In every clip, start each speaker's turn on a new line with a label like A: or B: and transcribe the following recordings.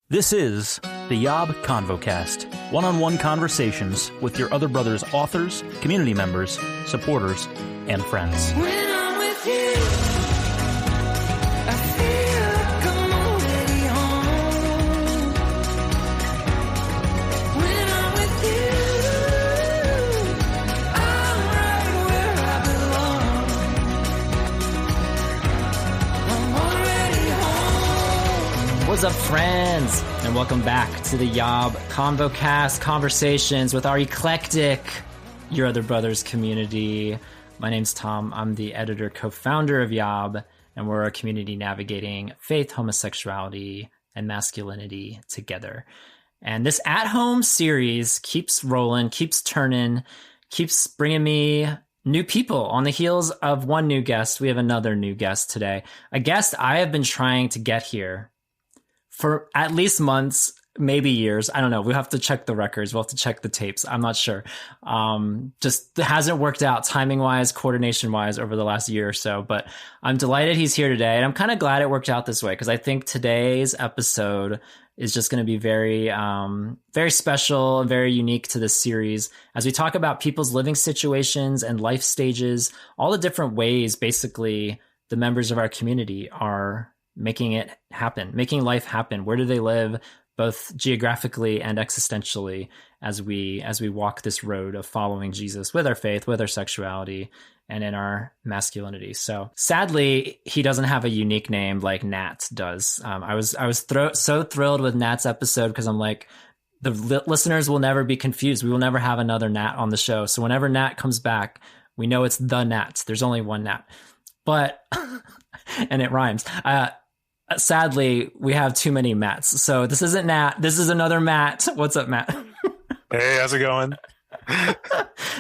A: This is the YOB ConvoCast, one-on-one conversations with your other brother's authors, community members, supporters, and friends.
B: When I'm with you, I feel like I'm already home. When I'm with you, I'm right where I belong. I'm already home.
C: What's up, friends? And welcome back to the YOB ConvoCast, conversations with our eclectic Your Other Brothers community. My name's Tom. I'm the editor, co-founder of YOB, and we're a community navigating faith, homosexuality, and masculinity together. And this at-home series keeps rolling, keeps turning, keeps bringing me new people. On the heels of one new guest, we have another new guest today. A guest I have been trying to get here for at least months, maybe years. I don't know. We'll have to check the records. We'll have to check the tapes. I'm not sure. Just hasn't worked out timing wise, coordination wise over the last year or so, but I'm delighted he's here today. And I'm kind of glad it worked out this way because I think today's episode is just going to be very, very special and very unique to this series as we talk about people's living situations and life stages, all the different ways basically the members of our community are making it happen, making life happen. Where do they live, both geographically and existentially, as we walk this road of following Jesus with our faith, with our sexuality, and in our masculinity. So sadly, he doesn't have a unique name like Nat does. I was so thrilled with Nat's episode because I'm like, the listeners will never be confused. We will never have another Nat on the show. So whenever Nat comes back, we know it's the Nat. There's only one Nat. But, and it rhymes. Sadly, we have too many Matts. So this isn't Nat. This is another Matt. What's up, Matt?
D: Hey, how's it going?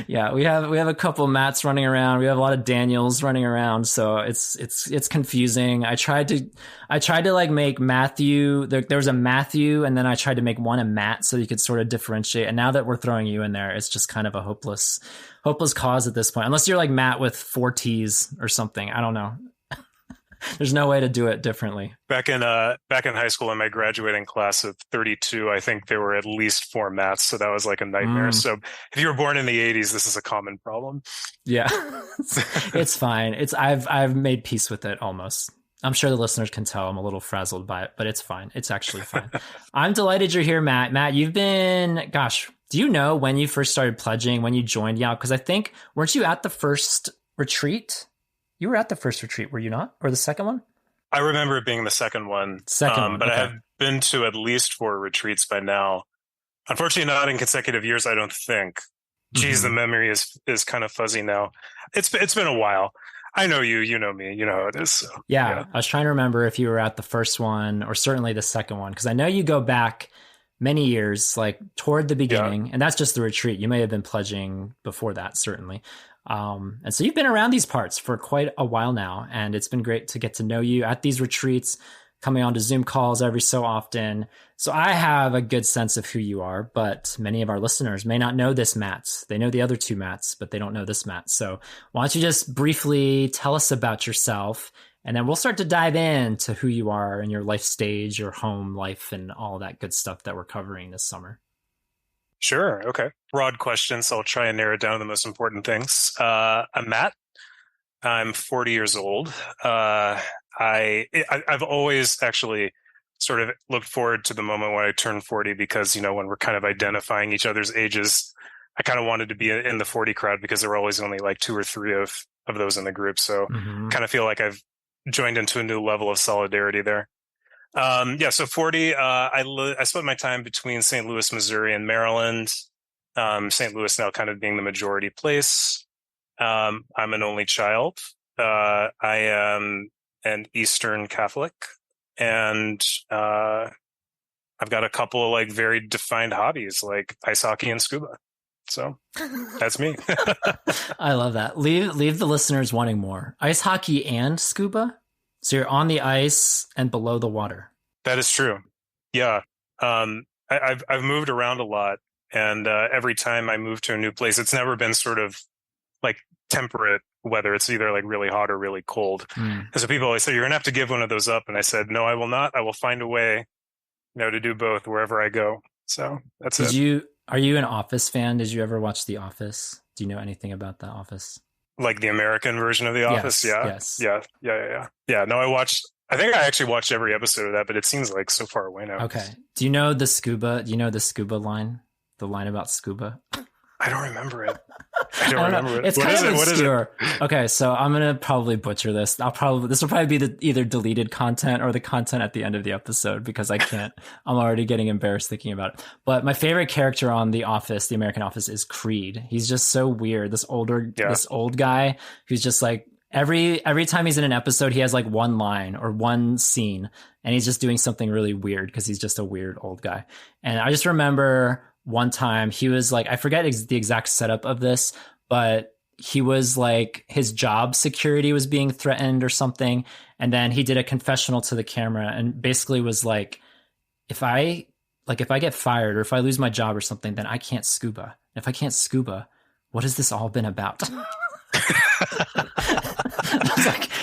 C: Yeah, we have a couple Matts running around. We have a lot of Daniels running around. So it's confusing. I tried to like make Matthew. There was a Matthew, and then I tried to make one a Matt so you could sort of differentiate. And now that we're throwing you in there, it's just kind of a hopeless cause at this point. Unless you're like Matt with 4 T's or something. I don't know. There's no way to do it differently.
D: Back in high school, in my graduating class of 32, I think there were at least 4 Matts, so that was like a nightmare. So if you were born in the 80s, this is a common problem. Yeah,
C: it's fine. I've made peace with it almost. I'm sure the listeners can tell I'm a little frazzled by it, but it's fine. It's actually fine. I'm delighted you're here, Matt. Matt, you've been, gosh, do you know when you first started pledging, when you joined YOB? Because I think, weren't you at the first retreat? You were at the first retreat, were you not? Or the second one?
D: I remember it being the second one. But okay. I have been to at least 4 retreats by now. Unfortunately, not in consecutive years, I don't think. Geez, the memory is kind of fuzzy now. It's been a while. I know you, you know me, you know how it is. So,
C: yeah, I was trying to remember if you were at the first one or certainly the second one, because I know you go back many years, like toward the beginning, and that's just the retreat. You may have been pledging before that, certainly. And so you've been around these parts for quite a while now, and it's been great to get to know you at these retreats, coming on to Zoom calls every so often. So I have a good sense of who you are, but many of our listeners may not know this Matt. They know the other 2 Matts, but they don't know this Matt. So why don't you just briefly tell us about yourself, and then we'll start to dive into who you are and your life stage, your home life, and all that good stuff that we're covering this summer.
D: Sure. Okay. Broad question, so I'll try and narrow down the most important things. I'm Matt. I'm 40 years old. I've always actually sort of looked forward to the moment when I turned 40 because, you know, when we're kind of identifying each other's ages, I kind of wanted to be in the 40 crowd because there were always only like 2 or 3 of those in the group. So kind of feel like I've joined into a new level of solidarity there. So 40, I spent my time between St. Louis, Missouri and Maryland. St. Louis now kind of being the majority place. I'm an only child. I am an Eastern Catholic, and I've got a couple of like very defined hobbies like ice hockey and scuba. So that's me.
C: I love that. Leave the listeners wanting more. Ice hockey and scuba? So you're on the ice and below the water.
D: That is true. Yeah. I've moved around a lot, and every time I move to a new place, it's never been sort of like temperate weather. It's either like really hot or really cold. And so people always say, you're going to have to give one of those up. And I said, no, I will not. I will find a way to do both wherever I go. So that's it.
C: Are you an Office fan? Did you ever watch The Office? Do you know anything about The Office?
D: Like the American version of The Office?
C: Yes.
D: Yeah. No, I think I actually watched every episode of that, but it seems like so far away now.
C: Okay. Do you know the scuba line? The line about scuba?
D: I don't remember it. I don't remember it.
C: It's kind of obscure. Okay, so I'm gonna probably butcher this. This will probably be the either deleted content or the content at the end of the episode because I can't. I'm already getting embarrassed thinking about it. But my favorite character on The Office, the American Office, is Creed. He's just so weird. This old guy who's just like every time he's in an episode, he has like one line or one scene, and he's just doing something really weird because he's just a weird old guy. And I just remember one time he was like, I forget the exact setup of this, but he was like, his job security was being threatened or something. And then he did a confessional to the camera and basically was like, if I get fired or if I lose my job or something, then I can't scuba. If I can't scuba, what has this all been about?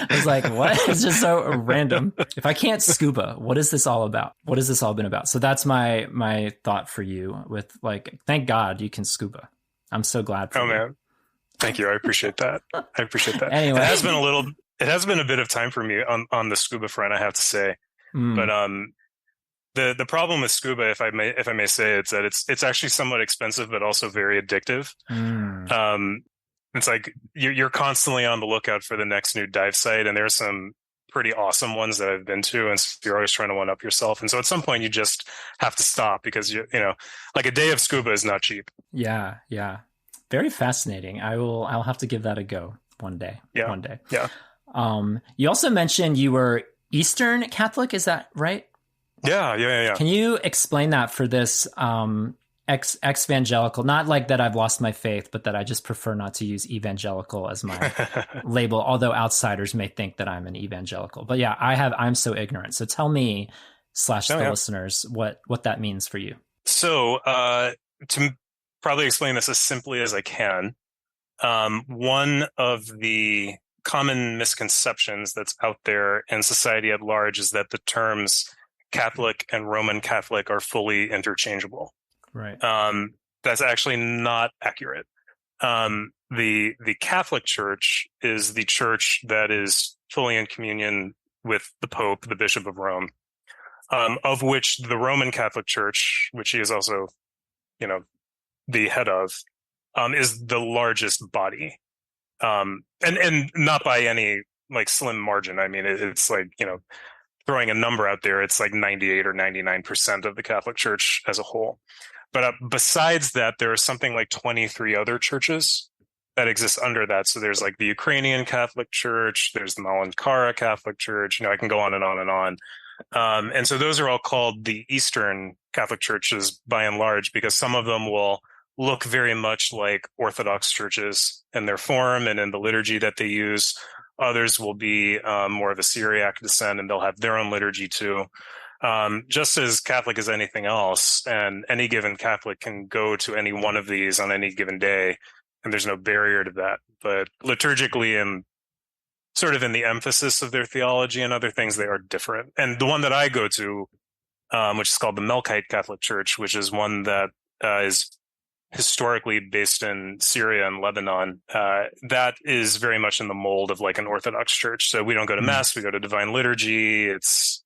C: I was like, what? It's just so random. If I can't scuba, what is this all about? What has this all been about? So that's my thought for you with like, thank God you can scuba. I'm so glad for you.
D: Man. Thank you. I appreciate that.
C: Anyway.
D: It has been a bit of time for me on the scuba front, I have to say. But the problem with scuba, if I may say, it's that it's actually somewhat expensive, but also very addictive. It's like you're constantly on the lookout for the next new dive site, and there's some pretty awesome ones that I've been to, and so you're always trying to one up yourself. And so at some point you just have to stop because you know, like a day of scuba is not cheap.
C: Yeah. Very fascinating. I'll have to give that a go one day.
D: Yeah.
C: One day.
D: Yeah.
C: You also mentioned you were Eastern Catholic, is that right?
D: Yeah.
C: Can you explain that for this ex-evangelical? Not like that I've lost my faith, but that I just prefer not to use evangelical as my label, although outsiders may think that I'm an evangelical. But yeah, I'm so ignorant. So tell me / the listeners what that means for you.
D: So to probably explain this as simply as I can, one of the common misconceptions that's out there in society at large is that the terms Catholic and Roman Catholic are fully interchangeable.
C: Right.
D: That's actually not accurate. The Catholic Church is the church that is fully in communion with the Pope, the Bishop of Rome, of which the Roman Catholic Church, which he is also, the head of, is the largest body, and not by any like slim margin. I mean, it's like, throwing a number out there, it's like 98 or 99% of the Catholic Church as a whole. But besides that, there are something like 23 other churches that exist under that. So there's like the Ukrainian Catholic Church, there's the Malankara Catholic Church, I can go on and on and on. And so those are all called the Eastern Catholic churches by and large, because some of them will look very much like Orthodox churches in their form and in the liturgy that they use. Others will be more of a Syriac descent, and they'll have their own liturgy too. Just as Catholic as anything else, and any given Catholic can go to any one of these on any given day, and there's no barrier to that. But liturgically and sort of in the emphasis of their theology and other things, they are different. And the one that I go to, which is called the Melkite Catholic Church, which is one that is historically based in Syria and Lebanon, that is very much in the mold of like an Orthodox church. So we don't go to Mass, we go to Divine Liturgy. It's,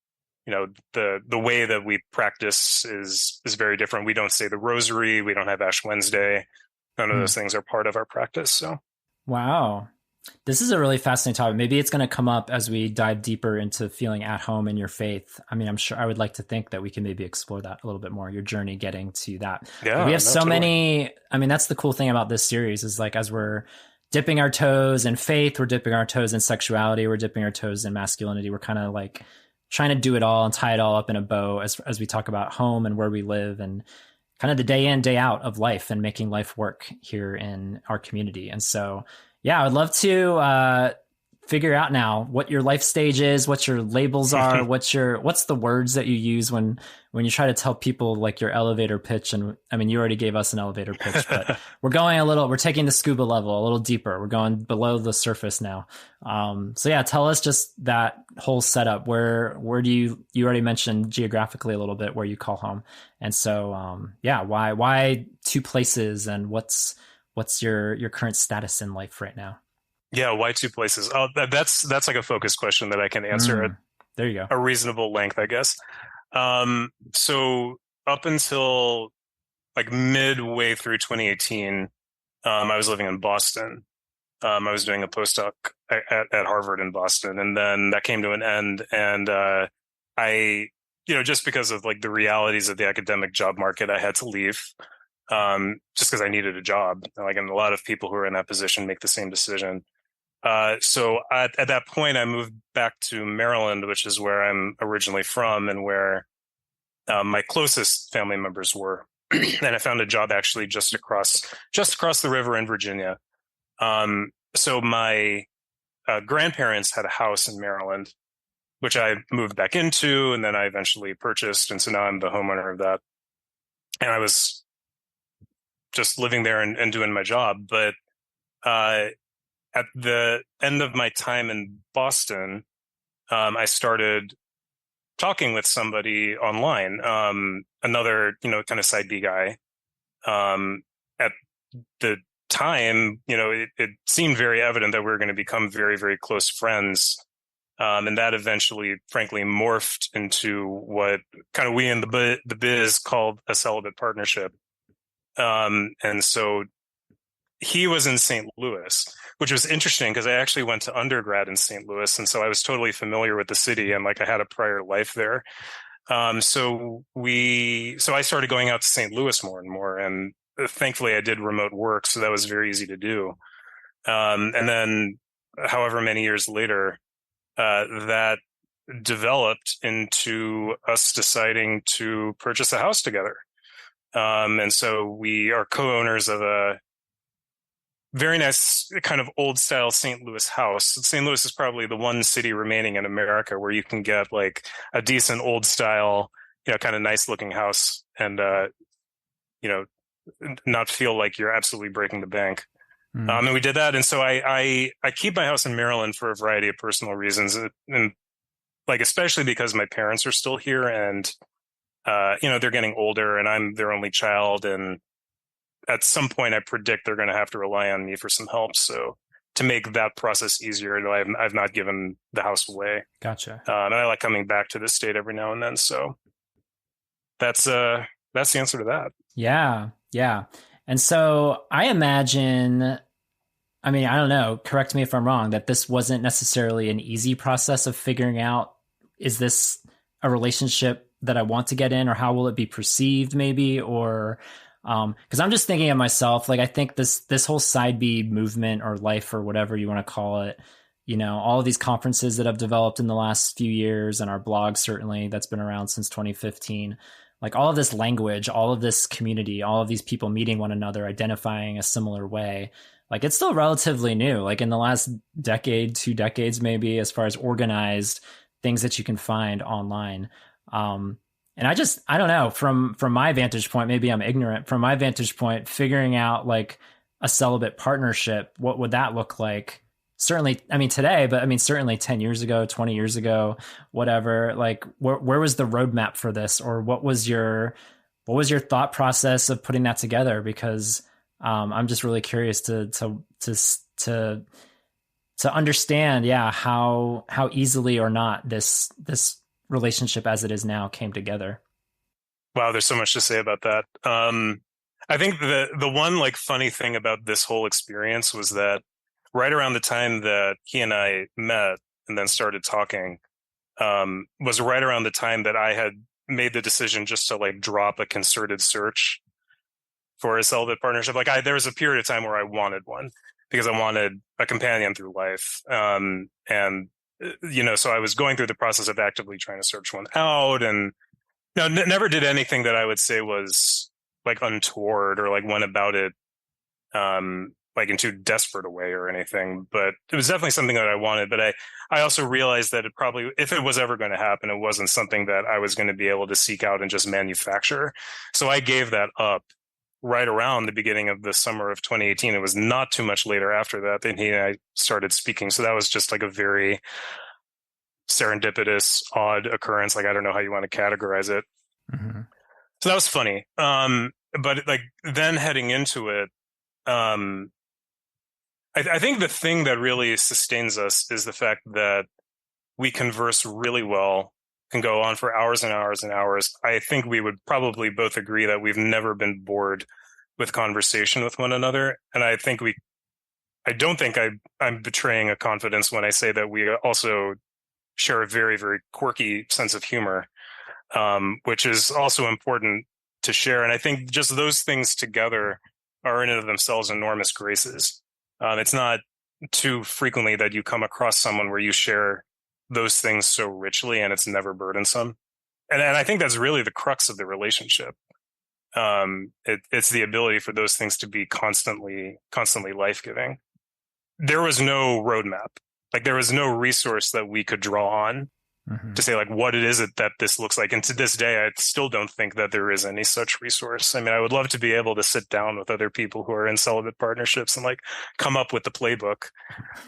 D: the way that we practice is very different. We don't say the Rosary. We don't have Ash Wednesday. None of those things are part of our practice. So,
C: wow. This is a really fascinating topic. Maybe it's going to come up as we dive deeper into feeling at home in your faith. I mean, I'm sure I would like to think that we can maybe explore that a little bit more, your journey getting to that.
D: Yeah,
C: we have many, I mean, that's the cool thing about this series is like, as we're dipping our toes in faith, we're dipping our toes in sexuality, we're dipping our toes in masculinity. We're kind of like trying to do it all and tie it all up in a bow as we talk about home and where we live and kind of the day in, day out of life and making life work here in our community. And so, yeah, I would love to figure out now what your life stage is, what your labels are, what's the words that you use when you try to tell people like your elevator pitch. And I mean, you already gave us an elevator pitch, but we're taking the scuba level a little deeper. We're going below the surface now. So yeah, tell us just that whole setup. Where do you already mentioned geographically a little bit where you call home. And so, yeah, why two places, and what's your current status in life right now?
D: Yeah, why two places? Oh, that's like a focus question that I can answer at
C: There you go.
D: a reasonable length, I guess. So up until like midway through 2018, I was living in Boston. I was doing a postdoc at Harvard in Boston, and then that came to an end. And I, just because of like the realities of the academic job market, I had to leave. Just because I needed a job. Like, and a lot of people who are in that position make the same decision. So at that point, I moved back to Maryland, which is where I'm originally from and where my closest family members were. And I found a job actually just across the river in Virginia. So my grandparents had a house in Maryland, which I moved back into, and then I eventually purchased. And so now I'm the homeowner of that. And I was just living there and doing my job. But at the end of my time in Boston, I started talking with somebody online, another, kind of side B guy. At the time, it seemed very evident that we were going to become very, very close friends. And that eventually, frankly, morphed into what kind of we in the biz called a celibate partnership. And so he was in St. Louis, which was interesting because I actually went to undergrad in St. Louis. And so I was totally familiar with the city and like I had a prior life there. So I started going out to St. Louis more and more. And thankfully I did remote work. So that was very easy to do. And then however many years later, that developed into us deciding to purchase a house together. And so we are co-owners of a very nice kind of old style St. Louis house. St. Louis is probably the one city remaining in America where you can get like a decent old style, kind of nice looking house and, not feel like you're absolutely breaking the bank. And we did that. And so I keep my house in Maryland for a variety of personal reasons. And like, especially because my parents are still here and, they're getting older and I'm their only child. And at some point I predict they're going to have to rely on me for some help. So to make that process easier, I've not given the house away.
C: Gotcha.
D: And I like coming back to this state every now and then. So that's the answer to that.
C: Yeah. Yeah. And so I imagine, I mean, I don't know, correct me if I'm wrong, that this wasn't necessarily an easy process of figuring out, is this a relationship that I want to get in, or how will it be perceived maybe? Or, cause I'm just thinking of myself, like, I think this whole side B movement or life or whatever you want to call it, all of these conferences that have developed in the last few years and our blog, certainly that's been around since 2015, like all of this language, all of this community, all of these people meeting one another, identifying a similar way, like it's still relatively new, like in the last decade, 2 decades, maybe, as far as organized things that you can find online. And I don't know, from my vantage point, maybe I'm ignorant, from my vantage point, figuring out like a celibate partnership, what would that look like? Certainly, I mean, today, but I mean, certainly 10 years ago, 20 years ago, whatever, like where was the roadmap for this? Or what was your thought process of putting that together? Because, I'm just really curious to understand, how easily or not this relationship as it is now came together.
D: Wow, there's so much to say about that. I think the one like funny thing about this whole experience was that right around the time that he and I met and then started talking, was right around the time that I had made the decision just to like drop a concerted search for a celibate partnership. Like there was a period of time where I wanted one because I wanted a companion through life. So I was going through the process of actively trying to search one out, and never did anything that I would say was like untoward or like went about it, like in too desperate a way or anything, but it was definitely something that I wanted. But I also realized that it probably, if it was ever going to happen, it wasn't something that I was going to be able to seek out and just manufacture. So I gave that up right around the beginning of the summer of 2018. It was not too much later after that he and I started speaking. So that was just like a very serendipitous, odd occurrence. Like, I don't know how you want to categorize it.
C: Mm-hmm.
D: So that was funny. But like then heading into it, I think the thing that really sustains us is the fact that we converse really well, can go on for hours and hours and hours. I think we would probably both agree that we've never been bored with conversation with one another. And I don't think I'm betraying a confidence when I say that we also share a very, very quirky sense of humor, which is also important to share. And I think just those things together are in and of themselves enormous graces. It's not too frequently that you come across someone where you share those things so richly and it's never burdensome. And I think that's really the crux of the relationship. It's the ability for those things to be constantly life-giving. There was no roadmap. Like, there was no resource that we could draw on to say, like, what it is that this looks like. And to this day, I still don't think that there is any such resource. I mean, I would love to be able to sit down with other people who are in celibate partnerships and like come up with the playbook.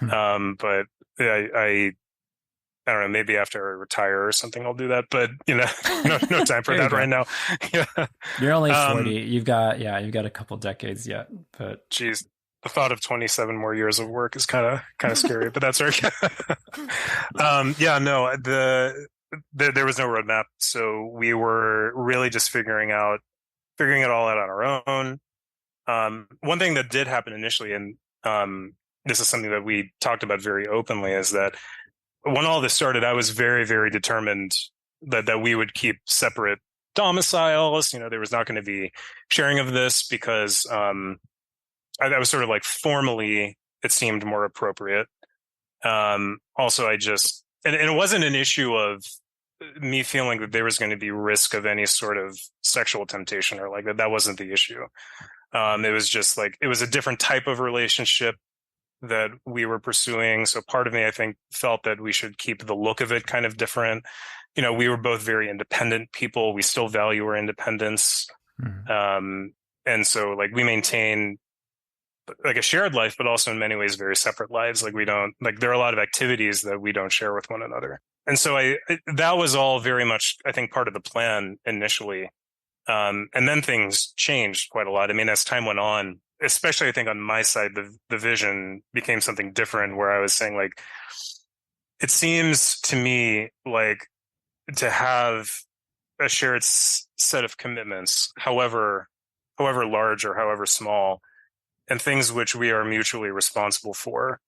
D: But I don't know, maybe after I retire or something, I'll do that. But no time for that right now. Yeah.
C: You're only 40. You've got a couple decades yet. But
D: geez, the thought of 27 more years of work is kind of scary, but that's okay. There was no roadmap. So we were really just figuring it all out on our own. One thing that did happen initially, and this is something that we talked about very openly, is that when all this started, I was very, very determined that we would keep separate domiciles. There was not going to be sharing of this because that was sort of like formally, it seemed more appropriate. Also, and it wasn't an issue of me feeling that there was going to be risk of any sort of sexual temptation or like that. That wasn't the issue. It was just like, it was a different type of relationship that we were pursuing. So part of me, I think, felt that we should keep the look of it kind of different. We were both very independent people. We still value our independence. And so like we maintain like a shared life, but also in many ways very separate lives. Like there are a lot of activities that we don't share with one another. And so that was all very much, I think, part of the plan initially. And then things changed quite a lot. I mean, as time went on, especially I think on my side, the vision became something different where I was saying like, it seems to me like to have a shared set of commitments, however large or however small, and things which we are mutually responsible for,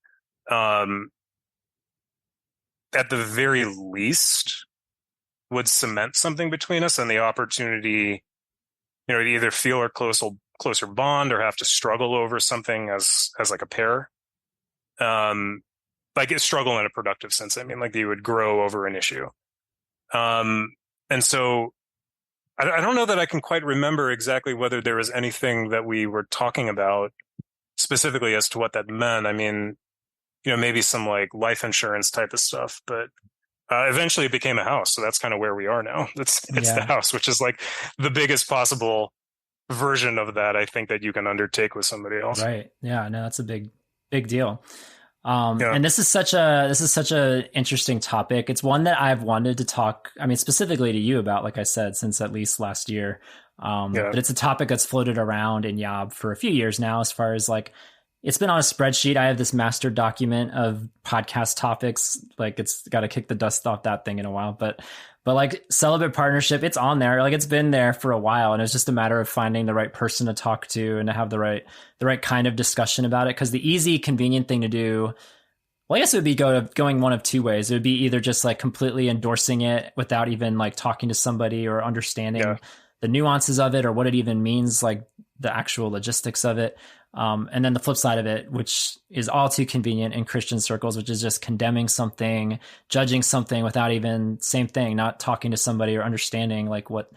D: at the very least would cement something between us and the opportunity, to either feel a closer bond or have to struggle over something as like a pair. Like a struggle in a productive sense. I mean, like you would grow over an issue. And so I don't know that I can quite remember exactly whether there was anything that we were talking about specifically as to what that meant. I mean, maybe some like life insurance type of stuff, but eventually it became a house. So that's kind of where we are now. It's the house, which is like the biggest possible version of that, I think, that you can undertake with somebody else.
C: Right. Yeah, no, that's a big deal. And this is such a interesting topic. It's one that I've wanted to talk, I mean, specifically to you about, like I said, since at least last year. But it's a topic that's floated around in YOB for a few years now, as far as like, it's been on a spreadsheet. I have this master document of podcast topics. Like it's got to kick the dust off that thing in a while, but like celibate partnership, it's on there. Like it's been there for a while, and it's just a matter of finding the right person to talk to and to have the right kind of discussion about it. Cause the easy, convenient thing to do, well, I guess it would be going one of two ways. It would be either just like completely endorsing it without even like talking to somebody or understanding the nuances of it or what it even means, like the actual logistics of it. And then the flip side of it, which is all too convenient in Christian circles, which is just condemning something, judging something without even, same thing, not talking to somebody or understanding like what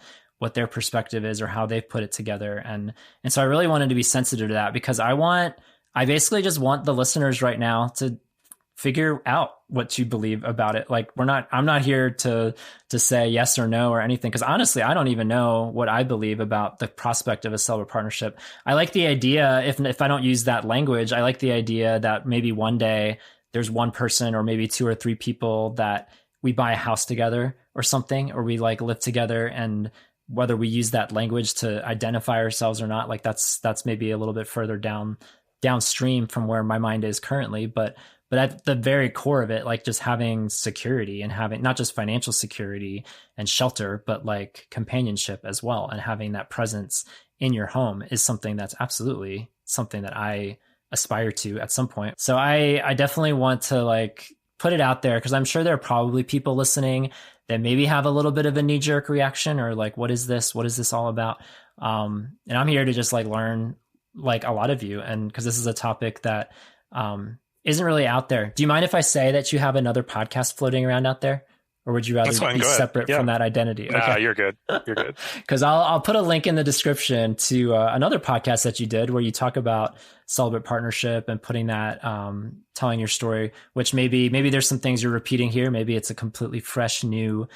C: their perspective is or how they've put it together. And so I really wanted to be sensitive to that because I want I basically just want the listeners right now to figure out what you believe about it. Like I'm not here to say yes or no or anything. Cause honestly, I don't even know what I believe about the prospect of a celibate partnership. I like the idea, if I don't use that language, I like the idea that maybe one day there's one person or maybe 2 or 3 people that we buy a house together or something, or we like live together, and whether we use that language to identify ourselves or not, like that's maybe a little bit further downstream from where my mind is currently. But at the very core of it, like just having security and having not just financial security and shelter, but like companionship as well. And having that presence in your home is something that's absolutely something that I aspire to at some point. So I definitely want to like put it out there, because I'm sure there are probably people listening that maybe have a little bit of a knee-jerk reaction, or like, what is this? What is this all about? And I'm here to just like learn like a lot of you. And because this is a topic that isn't really out there. Do you mind if I say that you have another podcast floating around out there? Or would you rather be separate from that identity?
D: Nah, okay. You're good. You're good.
C: Because I'll put a link in the description to another podcast that you did where you talk about celibate partnership and putting that, telling your story, which maybe there's some things you're repeating here. Maybe it's a completely fresh, new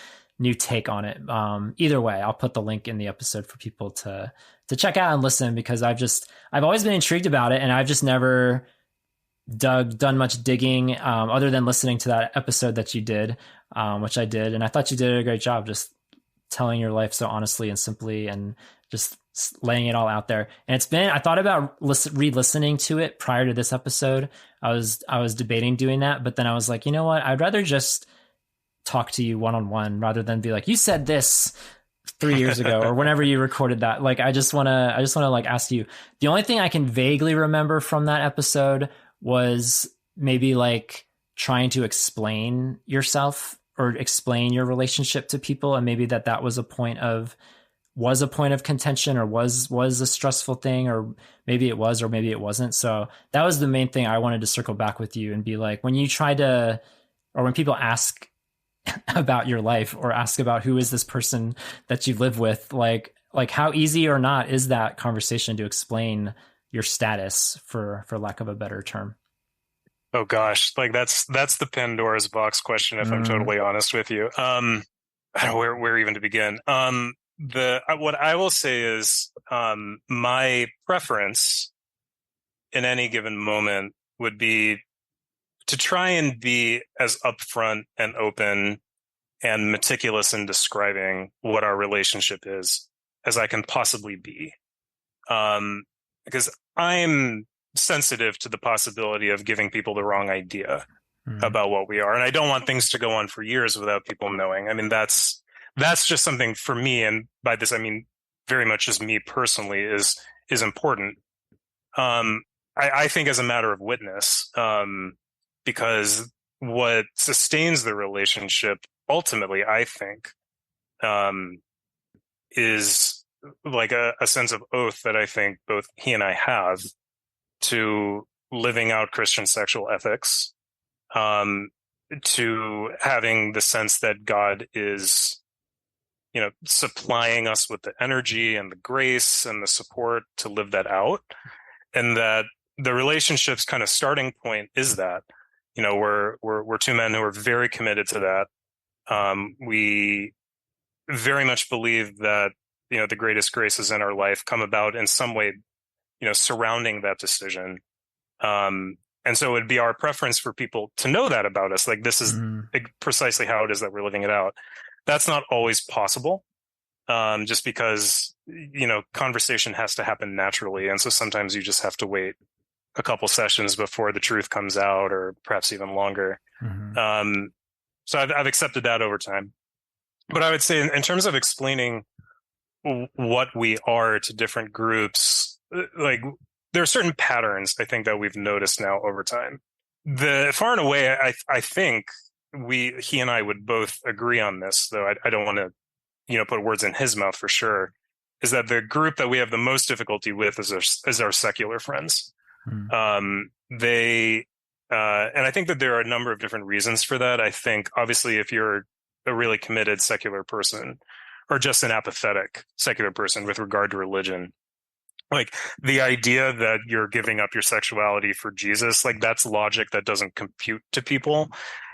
C: take on it. Either way, I'll put the link in the episode for people to check out and listen, because I've always been intrigued about it, and I've just never done much digging other than listening to that episode that you did, which I did. And I thought you did a great job just telling your life so honestly and simply and just laying it all out there. And I thought about re-listening to it prior to this episode. I was debating doing that, but then I was like, you know what? I'd rather just talk to you one-on-one rather than be like, you said this 3 years ago or whenever you recorded that. Like, I just want to like ask you. The only thing I can vaguely remember from that episode was maybe like trying to explain yourself or explain your relationship to people. And maybe that was a point of contention, or was a stressful thing, or maybe it was, or maybe it wasn't. So that was the main thing I wanted to circle back with you and be like, when you try to, or when people ask about your life or ask about who is this person that you live with, like how easy or not is that conversation to explain your status, for lack of a better term?
D: Oh gosh, like that's the Pandora's box question, if I'm totally honest with you. I don't know where even to begin. What I will say is, my preference in any given moment would be to try and be as upfront and open and meticulous in describing what our relationship is as I can possibly be. Because I'm sensitive to the possibility of giving people the wrong idea about what we are. And I don't want things to go on for years without people knowing. I mean, that's just something for me. And by this, I mean, very much just me personally is important. I think as a matter of witness, because what sustains the relationship ultimately, I think, is like a sense of oath that I think both he and I have to living out Christian sexual ethics, to having the sense that God is, supplying us with the energy and the grace and the support to live that out. And that the relationship's kind of starting point is that, we're 2 men who are very committed to that. We very much believe that, the greatest graces in our life come about in some way, surrounding that decision. And so it'd be our preference for people to know that about us. Like, this is precisely how it is that we're living it out. That's not always possible, just because, conversation has to happen naturally. And so sometimes you just have to wait a couple sessions before the truth comes out, or perhaps even longer. So I've accepted that over time. But I would say in terms of explaining what we are to different groups, like, there are certain patterns I think that we've noticed now over time. Far and away, I think he and I would both agree on this, though I don't want to, put words in his mouth for sure, is that the group that we have the most difficulty with is our secular friends. And I think that there are a number of different reasons for that. I think obviously if you're a really committed secular person, or just an apathetic secular person with regard to religion, Like the idea that you're giving up your sexuality for Jesus, like that's logic that doesn't compute to people.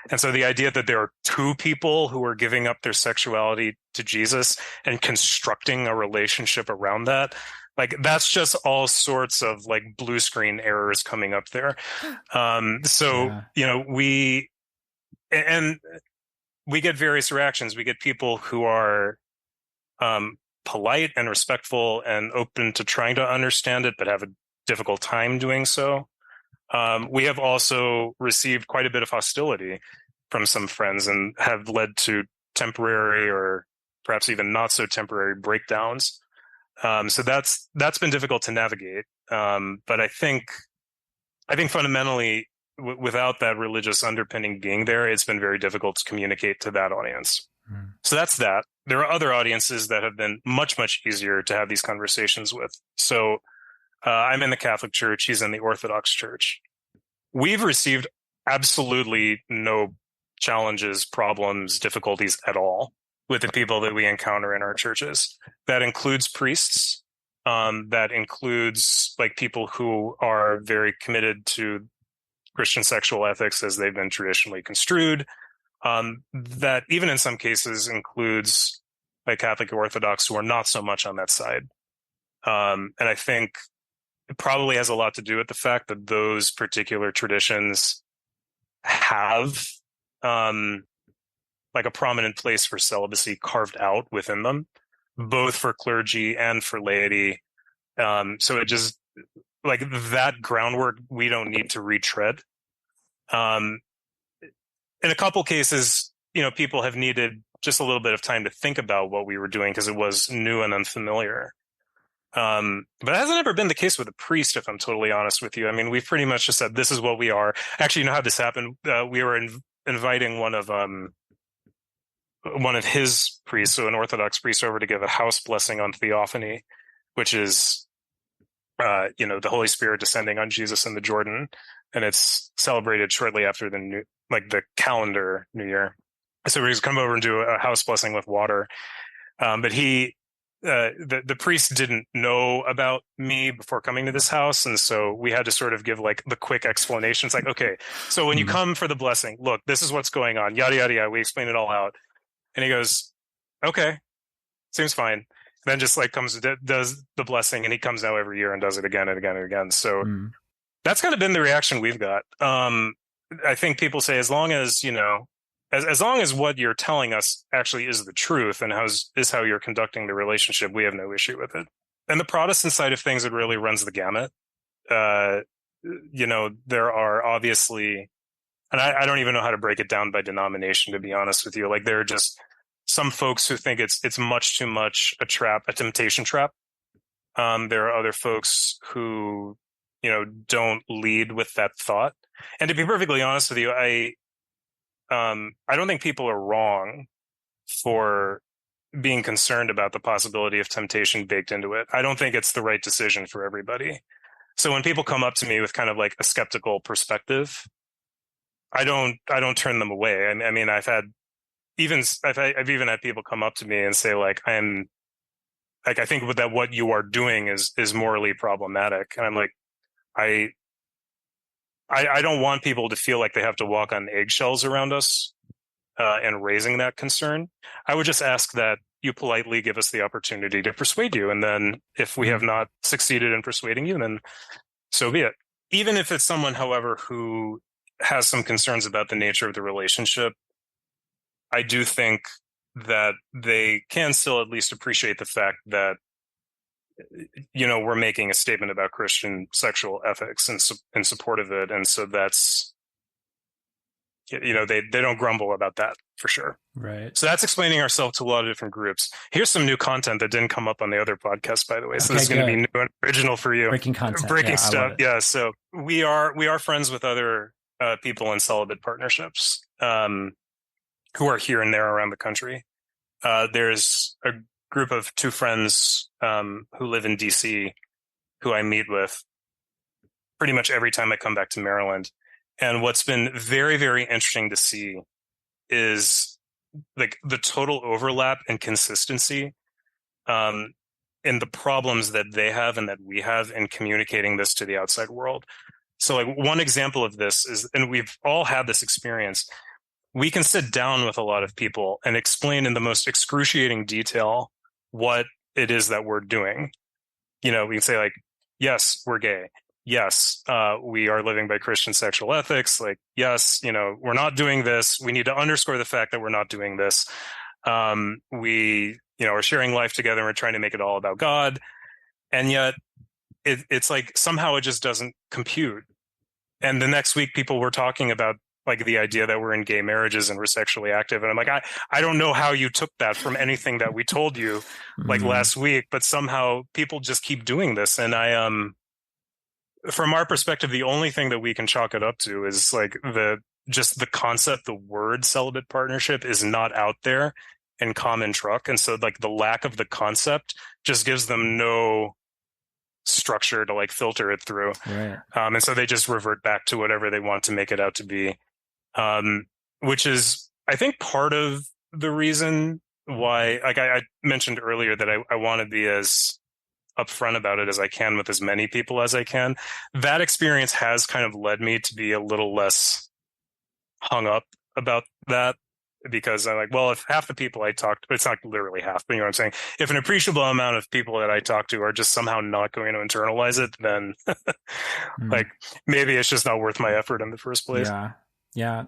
D: And so the idea that there are two people who are giving up their sexuality to Jesus and constructing a relationship around that, like that's just all sorts of like blue screen errors coming up there. So,
C: Yeah.
D: you know, and we get various reactions. We get people who are polite and respectful and open to trying to understand it, but have a difficult time doing so. We have also received quite a bit of hostility from some friends and have led to temporary or perhaps even not so temporary breakdowns. So that's been difficult to navigate. But I think fundamentally, without that religious underpinning being there, it's been very difficult to communicate to that audience. So that's that. There are other audiences that have been much, much easier to have these conversations with. So I'm in the Catholic Church. He's in the Orthodox Church. We've received absolutely no challenges, problems, difficulties at all with the people that we encounter in our churches. That includes priests. That includes like people who are very committed to Christian sexual ethics as they've been traditionally construed. That even in some cases includes like Catholic Orthodox who are not so much on that side. And I think it probably has a lot to do with the fact that those particular traditions have like a prominent place for celibacy carved out within them, both for clergy and for laity. So it just like that groundwork we don't need to retread. In a couple cases, you know, people have needed just a little bit of time to think about what we were doing because it was new and unfamiliar. But it hasn't ever been the case with a priest, if I'm totally honest with you. I mean, we've pretty much just said, this is what we are. Actually, you know how this happened? We were inviting one of his priests, so an Orthodox priest, over to give a house blessing on theophany, which is, you know, the Holy Spirit descending on Jesus in the Jordan. And it's celebrated shortly after the calendar New Year. So we just come over and do a house blessing with water. But the priest didn't know about me before coming to this house. And so we had to sort of give like the quick explanations like, okay, so when you come for the blessing, look, this is what's going on, yada, yada, yada. We explain it all out. And he goes, okay, seems fine. Then just like does the blessing, and he comes out every year and does it again and again and again. So that's kind of been the reaction we've got. I think people say, as long as, you know, as long as what you're telling us actually is the truth and is how you're conducting the relationship, we have no issue with it. And the Protestant side of things, it really runs the gamut. You know, there are obviously, and I don't even know how to break it down by denomination, to be honest with you. Like there are just some folks who think it's much too much a temptation trap. There are other folks who, you know, don't lead with that thought. And to be perfectly honest with you, I don't think people are wrong for being concerned about the possibility of temptation baked into it. I don't think it's the right decision for everybody. So when people come up to me with kind of like a skeptical perspective, I don't turn them away. I mean, I've even had people come up to me and say like, I think that what you are doing is morally problematic. And I'm like, I don't want people to feel like they have to walk on eggshells around us and raising that concern. I would just ask that you politely give us the opportunity to persuade you. And then if we have not succeeded in persuading you, then so be it. Even if it's someone, however, who has some concerns about the nature of the relationship, I do think that they can still at least appreciate the fact that, you know, we're making a statement about Christian sexual ethics and in support of it. And so that's, you know, they don't grumble about that for sure.
C: Right.
D: So that's explaining ourselves to a lot of different groups. Here's some new content that didn't come up on the other podcast, by the way. So this is going to be new and original for you.
C: Breaking content.
D: Breaking stuff. Yeah. So we are friends with other people in celibate partnerships who are here and there around the country. There's a group of two friends who live in DC who I meet with pretty much every time I come back to Maryland. And what's been very, very interesting to see is like the total overlap and consistency in the problems that they have and that we have in communicating this to the outside world. So like one example of this is, and we've all had this experience, we can sit down with a lot of people and explain in the most excruciating detail what it is that we're doing. We can say like, yes, we're gay. Yes, we are living by Christian sexual ethics. Like, yes, we're not doing this. We need to underscore the fact that we're not doing this. We, are sharing life together and we're trying to make it all about God. And yet it's like somehow it just doesn't compute. And the next week people were talking about like the idea that we're in gay marriages and we're sexually active. And I'm like, I don't know how you took that from anything that we told you like last week, but somehow people just keep doing this. And from our perspective, the only thing that we can chalk it up to is like the concept, the word celibate partnership is not out there in common truck. And so like the lack of the concept just gives them no structure to like filter it through.
C: Right.
D: And so they just revert back to whatever they want to make it out to be. Which is, I think, part of the reason why, like I mentioned earlier, that I want to be as upfront about it as I can with as many people as I can. That experience has kind of led me to be a little less hung up about that, because I'm like, well, if half the people I talk to, it's not literally half, but you know what I'm saying? If an appreciable amount of people that I talk to are just somehow not going to internalize it, then like maybe it's just not worth my effort in the first place.
C: Yeah.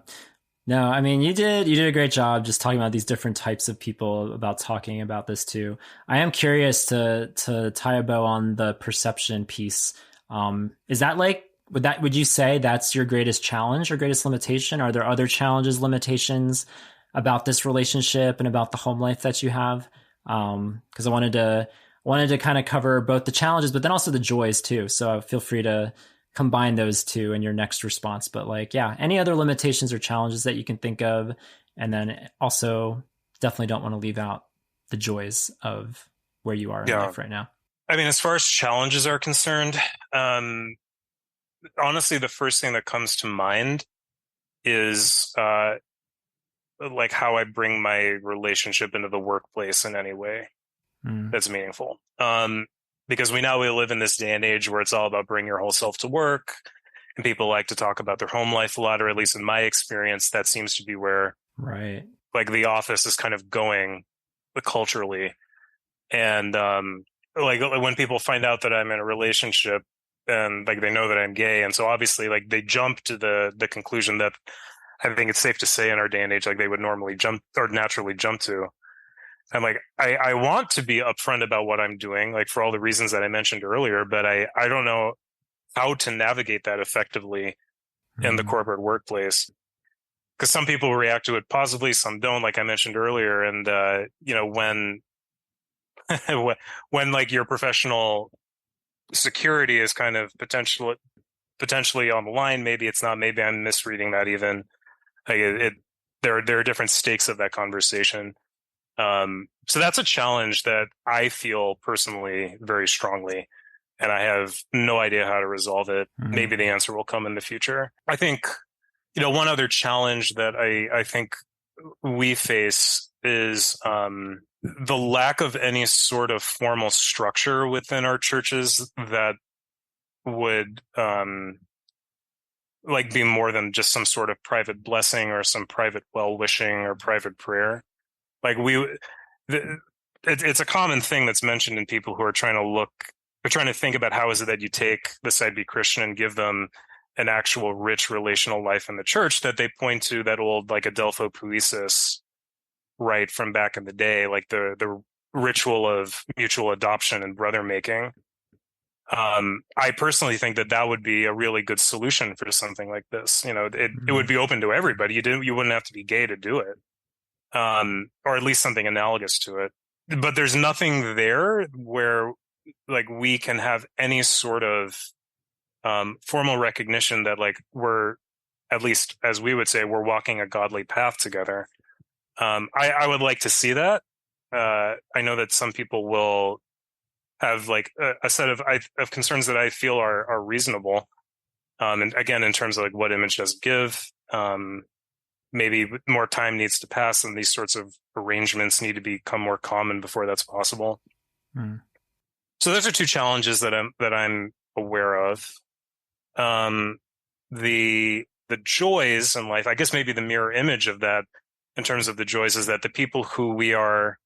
C: No, I mean, you did a great job just talking about these different types of people, about talking about this too. I am curious to tie a bow on the perception piece. Is that like, would you say that's your greatest challenge or greatest limitation? Are there other challenges, limitations about this relationship and about the home life that you have? Because I wanted to kind of cover both the challenges, but then also the joys too. So feel free to combine those two in your next response. But like, yeah, any other limitations or challenges that you can think of? And then also definitely don't want to leave out the joys of where you are in life right now.
D: I mean, as far as challenges are concerned, honestly, the first thing that comes to mind is like how I bring my relationship into the workplace in any way that's meaningful. Because we live in this day and age where it's all about bring your whole self to work, and people like to talk about their home life a lot, or at least in my experience, that seems to be where like the office is kind of going culturally. And like when people find out that I'm in a relationship and like they know that I'm gay, and so obviously like they jump to the conclusion that I think it's safe to say in our day and age, like they would normally jump or naturally jump to. I'm like, I want to be upfront about what I'm doing, like for all the reasons that I mentioned earlier, but I don't know how to navigate that effectively in the corporate workplace. Because some people react to it positively, some don't, like I mentioned earlier. And, when like your professional security is kind of potentially on the line, maybe it's not, maybe I'm misreading that even. Like there are different stakes of that conversation. So that's a challenge that I feel personally very strongly, and I have no idea how to resolve it. Maybe the answer will come in the future. I think, one other challenge that I think we face is the lack of any sort of formal structure within our churches that would like be more than just some sort of private blessing or some private well-wishing or private prayer. Like it's a common thing that's mentioned in people who are trying to think about how is it that you take the side be Christian and give them an actual rich relational life in the church, that they point to that old like Adelpho Poesis rite from back in the day, like the ritual of mutual adoption and brother making. I personally think that would be a really good solution for something like this. It would be open to everybody. You wouldn't have to be gay to do it. Or at least something analogous to it. But there's nothing there where like we can have any sort of formal recognition that like we're, at least as we would say, we're walking a godly path together. I would like to see that. I know that some people will have like a set of concerns that I feel are reasonable. And again, in terms of like what image does it give, maybe more time needs to pass and these sorts of arrangements need to become more common before that's possible. So those are two challenges that I'm aware of. Um, the joys in life, I guess maybe the mirror image of that in terms of the joys is that the people who we are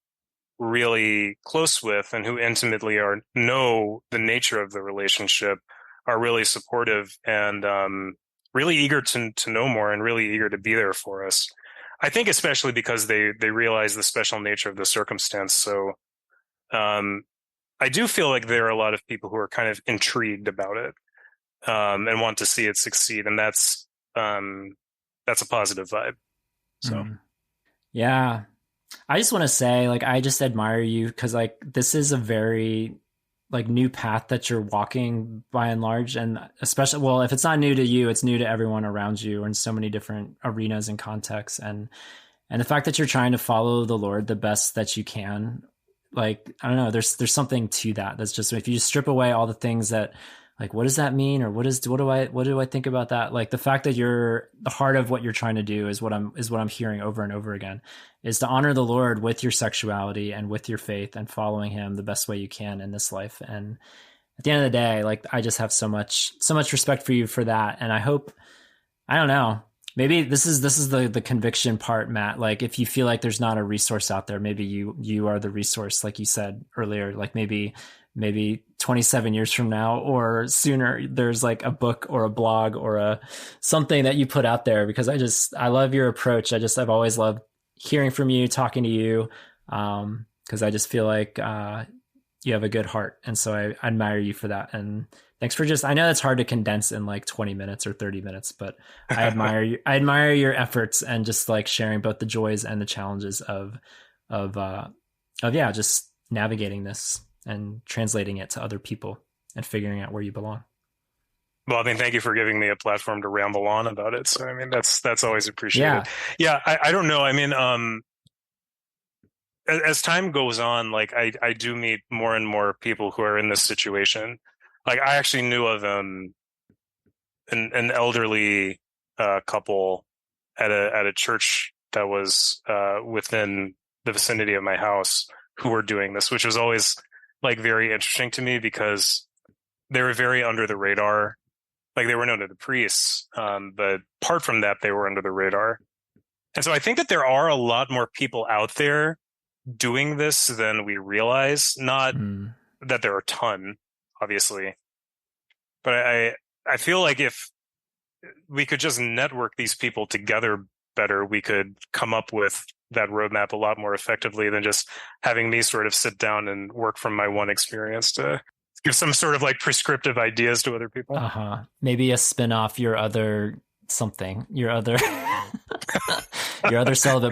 D: really close with and who intimately know the nature of the relationship are really supportive and really eager to know more and really eager to be there for us. I think especially because they realize the special nature of the circumstance. So um, I do feel like there are a lot of people who are kind of intrigued about it and want to see it succeed, and that's a positive vibe. So
C: Yeah. I just want to say, like, I just admire you because, like, this is a very, like, new path that you're walking by and large. And especially, well, if it's not new to you, it's new to everyone around you in so many different arenas and contexts. And the fact that you're trying to follow the Lord the best that you can, like, I don't know, there's something to that. That's just, if you strip away all the things that, like, what does that mean? Or what do I think about that? Like, the fact that the heart of what you're trying to do is what I'm hearing over and over again, is to honor the Lord with your sexuality and with your faith and following him the best way you can in this life. And at the end of the day, like, I just have so much respect for you for that. And I hope, I don't know, maybe this is the conviction part, Matt. Like, if you feel like there's not a resource out there, maybe you are the resource, like you said earlier. Like, maybe 27 years from now or sooner, there's like a book or a blog or something that you put out there, because I love your approach. I've always loved hearing from you, talking to you. Cause I just feel like, you have a good heart. And so I admire you for that. And thanks for I know it's hard to condense in like 20 minutes or 30 minutes, but I admire you. I admire your efforts and just like sharing both the joys and the challenges of just navigating this and translating it to other people and figuring out where you belong.
D: Well, I mean, thank you for giving me a platform to ramble on about it. So, I mean, that's always appreciated. Yeah. I don't know. I mean, as time goes on, like I do meet more and more people who are in this situation. Like, I actually knew of an elderly couple at a church that was within the vicinity of my house who were doing this, which was always like very interesting to me because they were very under the radar. Like, they were known to the priests, but apart from that, they were under the radar. And so I think that there are a lot more people out there doing this than we realize. Not that there are a ton, obviously, but I feel like if we could just network these people together better, we could come up with that roadmap a lot more effectively than just having me sort of sit down and work from my one experience to give some sort of like prescriptive ideas to other people.
C: Maybe a spin-off, your other celibate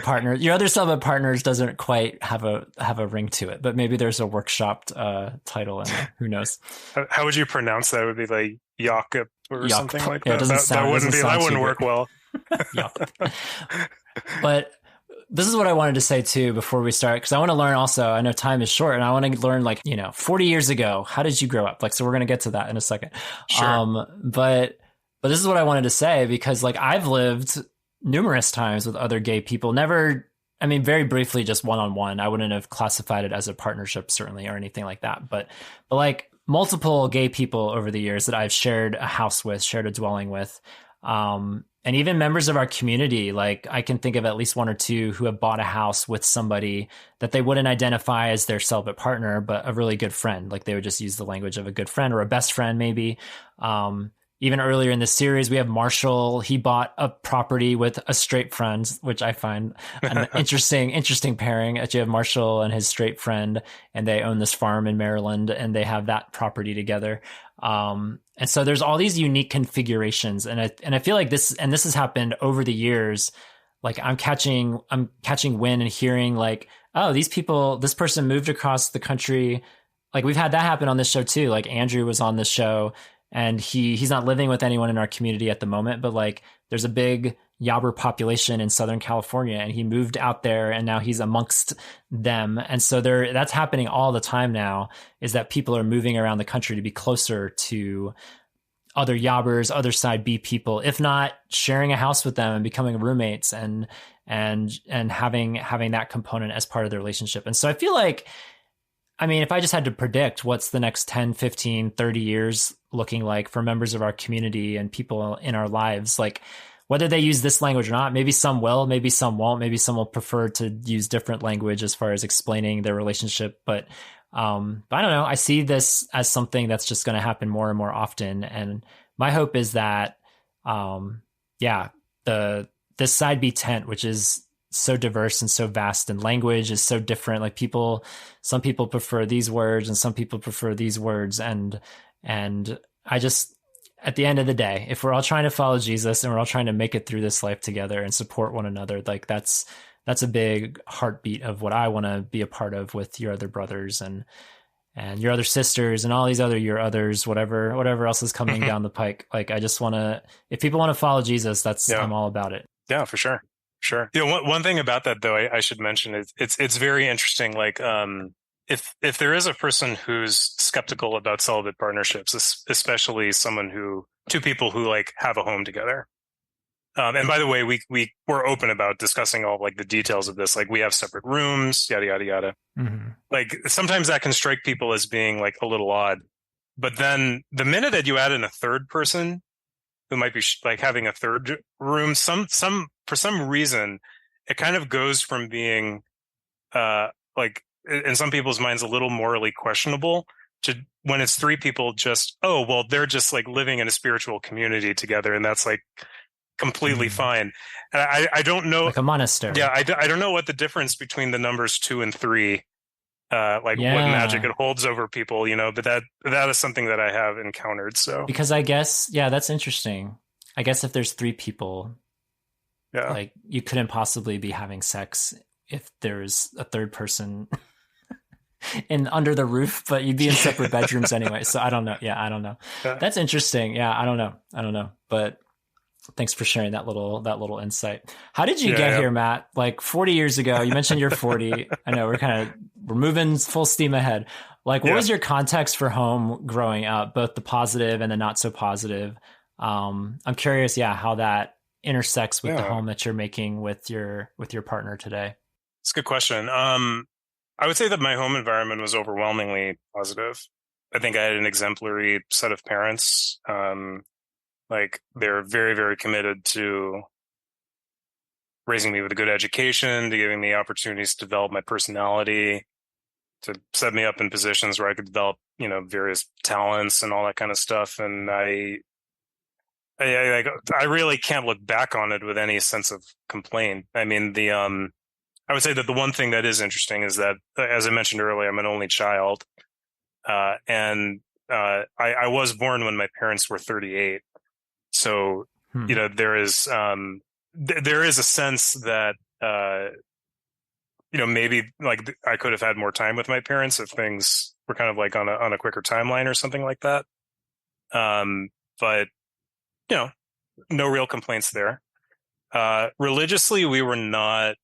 C: partner. Your other celibate partners doesn't quite have a ring to it, but maybe there's a workshopped title in there. Who knows?
D: How would you pronounce that? It would be like Jakob or something like that.
C: Yeah,
D: that wouldn't work well.
C: But this is what I wanted to say too before we start, because I want to learn also. I know time is short, and I want to learn, like, 40 years ago, how did you grow up? Like, so we're going to get to that in a second.
D: Sure.
C: But this is what I wanted to say, because like I've lived numerous times with other gay people. Never, I mean, very briefly, just one-on-one. I wouldn't have classified it as a partnership, certainly, or anything like that. But like multiple gay people over the years that I've shared a house with, shared a dwelling with. And even members of our community, like I can think of at least one or two who have bought a house with somebody that they wouldn't identify as their celibate partner, but a really good friend. Like, they would just use the language of a good friend or a best friend, maybe. Even earlier in the series, we have Marshall. He bought a property with a straight friend, which I find an interesting pairing. That you have Marshall and his straight friend, and they own this farm in Maryland, and they have that property together. And so there's all these unique configurations, and I feel like this has happened over the years. Like, I'm catching wind and hearing like, oh, this person moved across the country. Like, we've had that happen on this show too. Like, Andrew was on this show, and he's not living with anyone in our community at the moment, but like, there's a big YOB population in Southern California, and he moved out there, and now he's amongst them. And so that's happening all the time now, is that people are moving around the country to be closer to other YOBers, other side B people, if not sharing a house with them and becoming roommates and having that component as part of the relationship. And so I feel like, I mean, if I just had to predict what's the next 10, 15, 30 years looking like for members of our community and people in our lives, like whether they use this language or not, maybe some will, maybe some won't, maybe some will prefer to use different language as far as explaining their relationship. But I don't know. I see this as something that's just going to happen more and more often. And my hope is that, this side B tent, which is so diverse and so vast, and language is so different. Like some people prefer these words and some people prefer these words. And I just, at the end of the day, if we're all trying to follow Jesus and we're all trying to make it through this life together and support one another, like that's a big heartbeat of what I want to be a part of with your other brothers and your other sisters and all these other your others, whatever else is coming down the pike. Like, I just want to, if people want to follow Jesus, I'm all about it.
D: Yeah, for sure. Sure. You know, one thing about that though, I should mention is it's very interesting. Like, if there is a person who's skeptical about celibate partnerships, especially two people who like have a home together. And by the way, we're open about discussing all like the details of this. Like, we have separate rooms, yada, yada, yada.
C: Mm-hmm.
D: Like, sometimes that can strike people as being like a little odd, but then the minute that you add in a third person who might be like having a third room, for some reason, it kind of goes from being, like in some people's minds, a little morally questionable to when it's three people just, oh, well, they're just like living in a spiritual community together. And that's like completely fine. And I don't know,
C: like a monastery.
D: Yeah. I don't know what the difference between the numbers 2 and 3, what magic it holds over people, but that is something that I have encountered. So,
C: because I guess, that's interesting. I guess if there's 3 people, like you couldn't possibly be having sex if there's a third person under the roof, but you'd be in separate bedrooms anyway. So I don't know. Yeah, I don't know. That's interesting. Yeah, I don't know. But thanks for sharing that little insight. How did you get here, Matt? Like 40 years ago, you mentioned you're 40. I know we're moving full steam ahead. Like, what was your context for home growing up, both the positive and the not so positive? I'm curious, how that intersects with the home that you're making with your partner today.
D: It's a good question. I would say that my home environment was overwhelmingly positive. I think I had an exemplary set of parents. Like, they're very, very committed to raising me with a good education, to giving me opportunities to develop my personality, to set me up in positions where I could develop, various talents and all that kind of stuff. And I really can't look back on it with any sense of complaint. I mean, I would say that the one thing that is interesting is that, as I mentioned earlier, I'm an only child. And I was born when my parents were 38. So, there is a sense that, maybe like I could have had more time with my parents if things were kind of like on a quicker timeline or something like that. But, no real complaints there. Religiously, we were not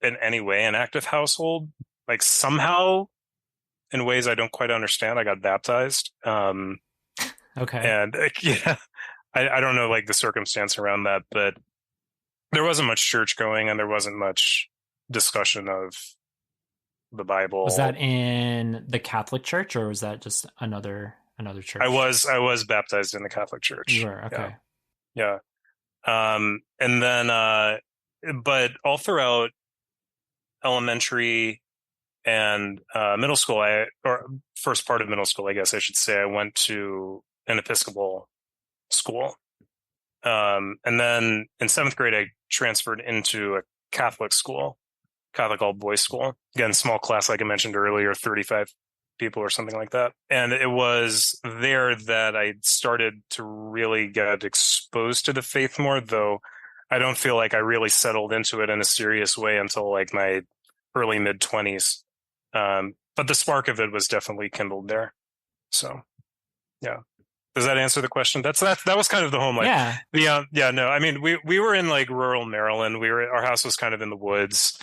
D: in any way an active household. Like, somehow, in ways I don't quite understand, I got baptized.
C: Okay.
D: And I don't know like the circumstance around that, but there wasn't much church going and there wasn't much discussion of the Bible.
C: Was that in the Catholic Church or was that just another church?
D: I was baptized in the Catholic Church.
C: You were, okay.
D: Yeah. And then, but all throughout elementary and middle school, or first part of middle school, I guess I should say, I went to an Episcopal school. And then in 7th grade, I transferred into a Catholic school, Catholic all boys school. Again, small class, like I mentioned earlier, 35 people or something like that. And it was there that I started to really get exposed to the faith more, though I don't feel like I really settled into it in a serious way until like my early mid-20s. But the spark of it was definitely kindled there. So, yeah. Does that answer the question? That was kind of the home life. Yeah. No, I mean, we were in like rural Maryland. Our house was kind of in the woods.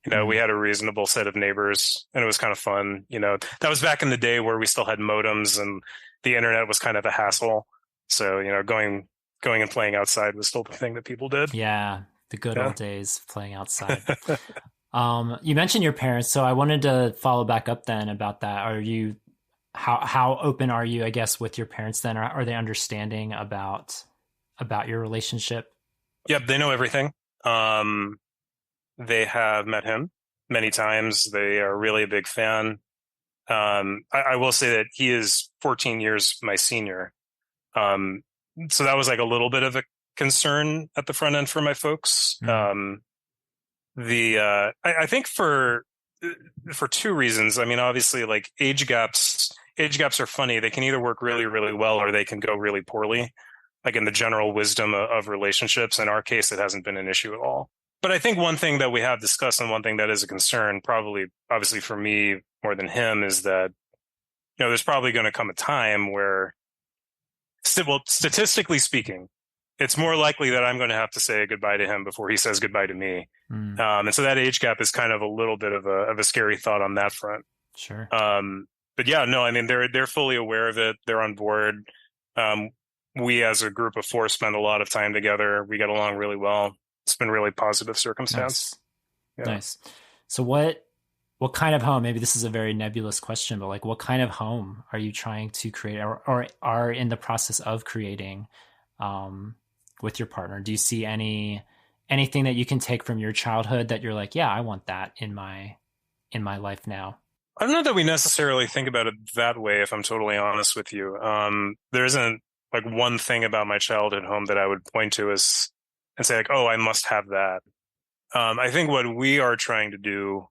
D: We had a reasonable set of neighbors and it was kind of fun. That was back in the day where we still had modems and the internet was kind of a hassle. So, going and playing outside was still the thing that people did.
C: Yeah. The good old days playing outside. You mentioned your parents, so I wanted to follow back up then about that. How open are you, I guess, with your parents then? Are they understanding about your relationship?
D: Yep, they know everything. They have met him many times. They are really a big fan. I will say that he is 14 years my senior. So that was like a little bit of a concern at the front end for my folks. I think for two reasons. I mean, obviously, like age gaps are funny. They can either work really, really well or they can go really poorly, like in the general wisdom of relationships. In our case, it hasn't been an issue at all. But I think one thing that we have discussed and one thing that is a concern, probably obviously for me more than him, is that, there's probably going to come a time where, well, statistically speaking, it's more likely that I'm going to have to say goodbye to him before he says goodbye to me. And so that age gap is kind of a little bit of a scary thought on that front.
C: Sure.
D: But yeah, no, I mean, they're fully aware of it. They're on board. We as a group of four spend a lot of time together. We get along really well. It's been really positive circumstance.
C: Nice.
D: Yeah.
C: Nice. So what kind of home, maybe this is a very nebulous question, but like what kind of home are you trying to create or are in the process of creating with your partner? Do you see anything that you can take from your childhood that you're like, yeah, I want that in my life now?
D: I don't know that we necessarily think about it that way, if I'm totally honest with you. There isn't like one thing about my childhood home that I would point to and say like, oh, I must have that. I think what we are trying to do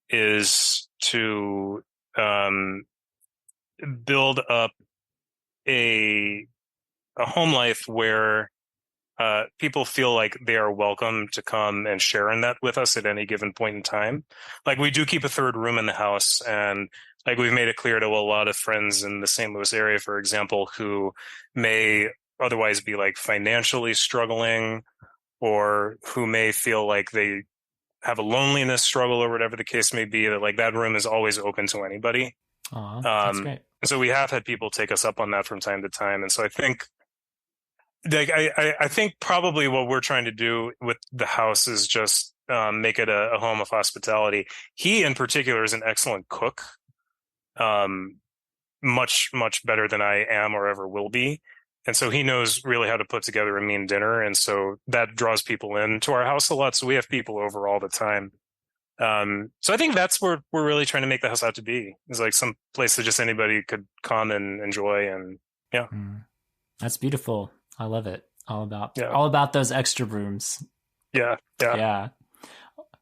D: is to build up a home life where people feel like they are welcome to come and share in that with us at any given point in time. Like we do keep a third room in the house, and like we've made it clear to a lot of friends in the St. Louis area, for example, who may otherwise be like financially struggling or who may feel like they have a loneliness struggle or whatever the case may be, that like that room is always open to anybody.
C: That's great.
D: And so we have had people take us up on that from time to time. And so I think like I think probably what we're trying to do with the house is just make it a home of hospitality. He in particular is an excellent cook, much better than I am or ever will be, and so he knows really how to put together a mean dinner, and so that draws people into our house a lot. So we have people over all the time. So I think that's where we're really trying to make the house out to be. It's like some place that just anybody could come and enjoy, and yeah.
C: That's beautiful. I love it. All about those extra rooms.
D: Yeah.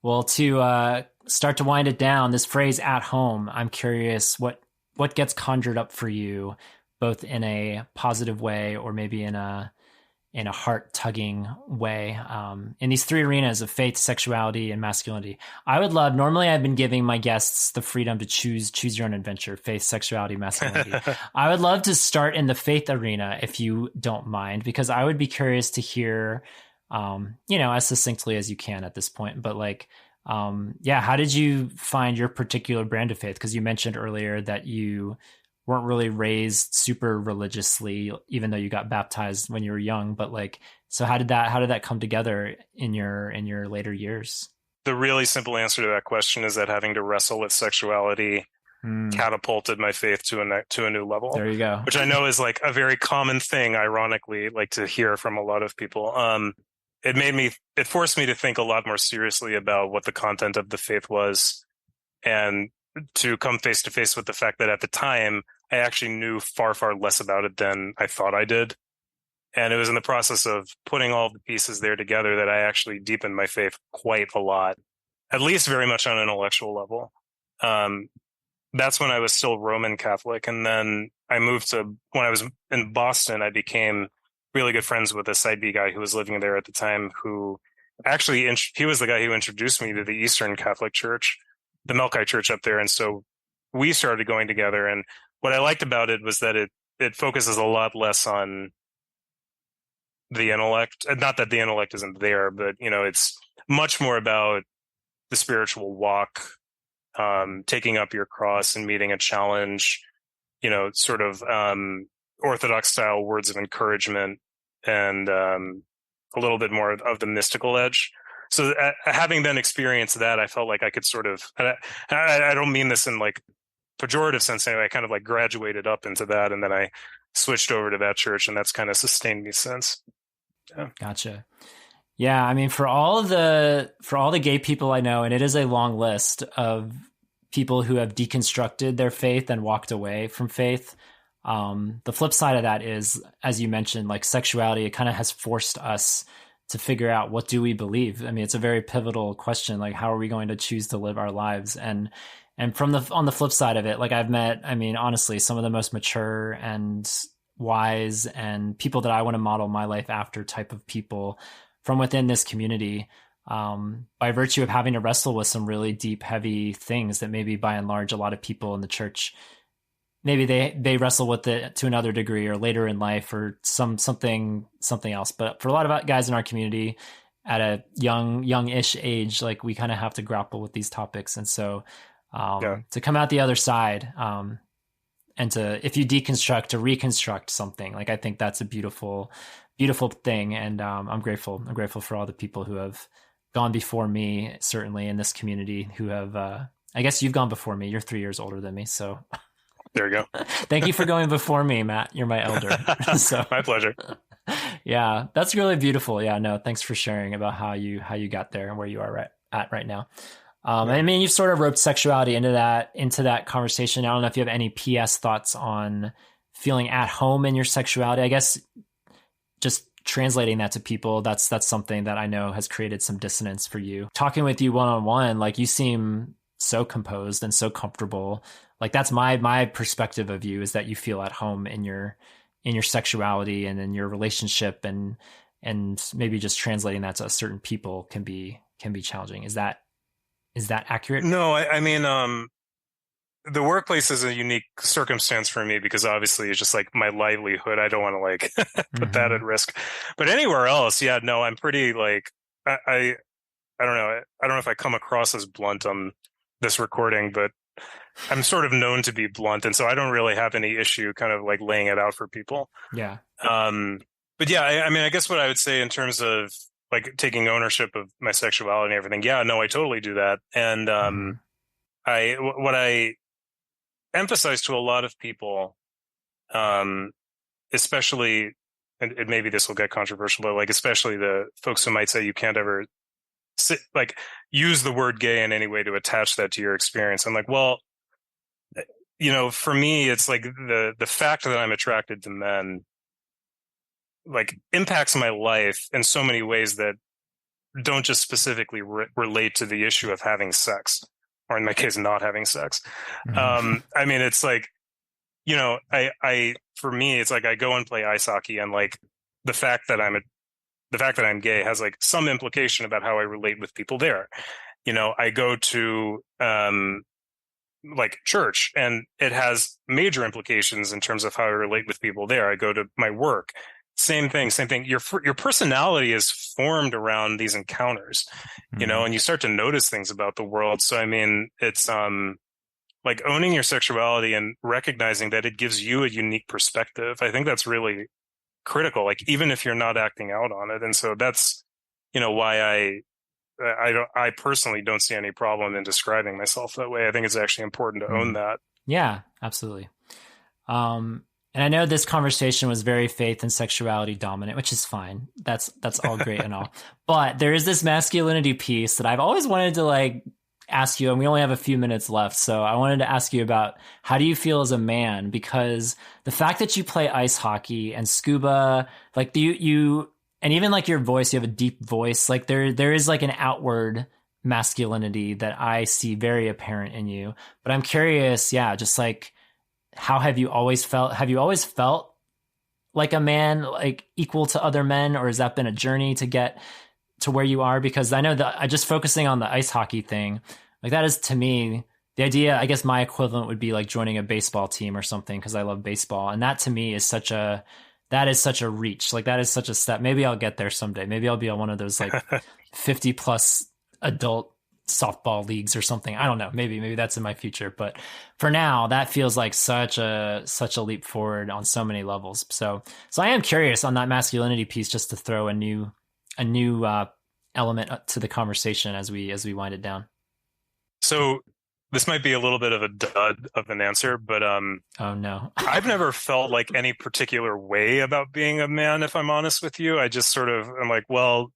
C: Well, to start to wind it down, this phrase "at home," I'm curious what gets conjured up for you, both in a positive way or maybe in a heart tugging way, in these three arenas of faith, sexuality, and masculinity. I would love. Normally, I've been giving my guests the freedom to choose your own adventure: faith, sexuality, masculinity. I would love to start in the faith arena, if you don't mind, because I would be curious to hear, as succinctly as you can at this point. But like, how did you find your particular brand of faith? Because you mentioned earlier that you weren't really raised super religiously, even though you got baptized when you were young. But like, so how did that come together in your later years?
D: The really simple answer to that question is that having to wrestle with sexuality catapulted my faith to a new level.
C: There you go.
D: Which I know is like a very common thing, ironically, like to hear from a lot of people. It forced me to think a lot more seriously about what the content of the faith was, and to come face to face with the fact that at the time I actually knew far, far less about it than I thought I did. And it was in the process of putting all the pieces there together that I actually deepened my faith quite a lot, at least very much on an intellectual level. That's when I was still Roman Catholic. And then when I was in Boston, I became really good friends with a Side B guy who was living there at the time, who actually, he was the guy who introduced me to the Eastern Catholic Church, the Melkite Church up there. And so we started going together. And what I liked about it was that it focuses a lot less on the intellect. Not that the intellect isn't there, but it's much more about the spiritual walk, taking up your cross and meeting a challenge, sort of Orthodox style words of encouragement, and a little bit more of the mystical edge. So having then experienced that, I felt like I could sort of, I don't mean this in like pejorative sense anyway, I kind of like graduated up into that, and then I switched over to that church, and that's kind of sustained me since. Yeah.
C: Gotcha. Yeah, I mean, for all the gay people I know, and it is a long list of people who have deconstructed their faith and walked away from faith. The flip side of that is, as you mentioned, like sexuality, it kind of has forced us to figure out, what do we believe? I mean, it's a very pivotal question. Like, how are we going to choose to live our lives? And on the flip side of it, like I've met, I mean, honestly, some of the most mature and wise and people that I want to model my life after type of people from within this community, by virtue of having to wrestle with some really deep, heavy things that maybe by and large, a lot of people in the church, maybe they wrestle with it to another degree or later in life or something else. But for a lot of guys in our community at a young-ish age, like we kind of have to grapple with these topics. And so to come out the other side, and if you deconstruct, to reconstruct something, like I think that's a beautiful thing. And I'm grateful for all the people who have gone before me, certainly in this community, who have, I guess you've gone before me. You're 3 years older than me. So
D: there you go.
C: Thank you for going before me, Matt. You're my elder. So
D: my pleasure.
C: Yeah, that's really beautiful. Yeah, no, thanks for sharing about how you got there and where you are at right now. I mean, you've sort of roped sexuality into that conversation. I don't know if you have any PS thoughts on feeling at home in your sexuality. I guess just translating that to people, that's something that I know has created some dissonance for you. Talking with you one-on-one, like you seem so composed and so comfortable. Like that's my perspective of you, is that you feel at home in your sexuality and in your relationship, and maybe just translating that to certain people can be challenging. Is that accurate?
D: No, I mean, the workplace is a unique circumstance for me because obviously it's just like my livelihood. I don't want to like put that at risk. But anywhere else, yeah, no, I'm pretty like, I don't know. I don't know if I come across as blunt on this recording, but I'm sort of known to be blunt. And so I don't really have any issue kind of like laying it out for people.
C: Yeah.
D: But yeah, I mean, I guess what I would say in terms of like taking ownership of my sexuality and everything. Yeah, no, I totally do that. And what I emphasize to a lot of people, especially, and maybe this will get controversial, but like especially the folks who might say you can't ever use the word gay in any way to attach that to your experience. I'm like, well, you know, for me, it's like the fact that I'm attracted to men like impacts my life in so many ways that don't just specifically relate to the issue of having sex, or in my case, not having sex. I mean, it's like, you know, for me, it's like I go and play ice hockey, and like the fact that I'm gay has like some implication about how I relate with people there. You know, I go to like church, and it has major implications in terms of how I relate with people there. I go to my work. Same thing. Your personality is formed around these encounters, you know, and you start to notice things about the world. So, I mean, it's like owning your sexuality and recognizing that it gives you a unique perspective. I think that's really critical, like even if you're not acting out on it. And so that's, you know, why I personally don't see any problem in describing myself that way. I think it's actually important to own that.
C: Yeah, absolutely. And I know this conversation was very faith and sexuality dominant, which is fine. That's all great and all. But there is this masculinity piece that I've always wanted to like ask you, and we only have a few minutes left. So I wanted to ask you about, how do you feel as a man? Because the fact that you play ice hockey and scuba, like you and even like your voice, you have a deep voice. Like there is like an outward masculinity that I see very apparent in you. But I'm curious, just like, how have you always felt? Have you always felt like a man, like equal to other men, or has that been a journey to get to where you are? Because I know that just focusing on the ice hockey thing, like that is to me the idea. I guess my equivalent would be like joining a baseball team or something, because I love baseball, and that to me is such a reach. Like that is such a step. Maybe I'll get there someday. Maybe I'll be on one of those like 50 plus adult softball leagues or something. I don't know. Maybe that's in my future. But for now, that feels like such a leap forward on so many levels. So I am curious on that masculinity piece, just to throw a new element to the conversation as we wind it down.
D: So this might be a little bit of a dud of an answer, but
C: Oh no.
D: I've never felt like any particular way about being a man, if I'm honest with you. I just sort of, I'm like, well,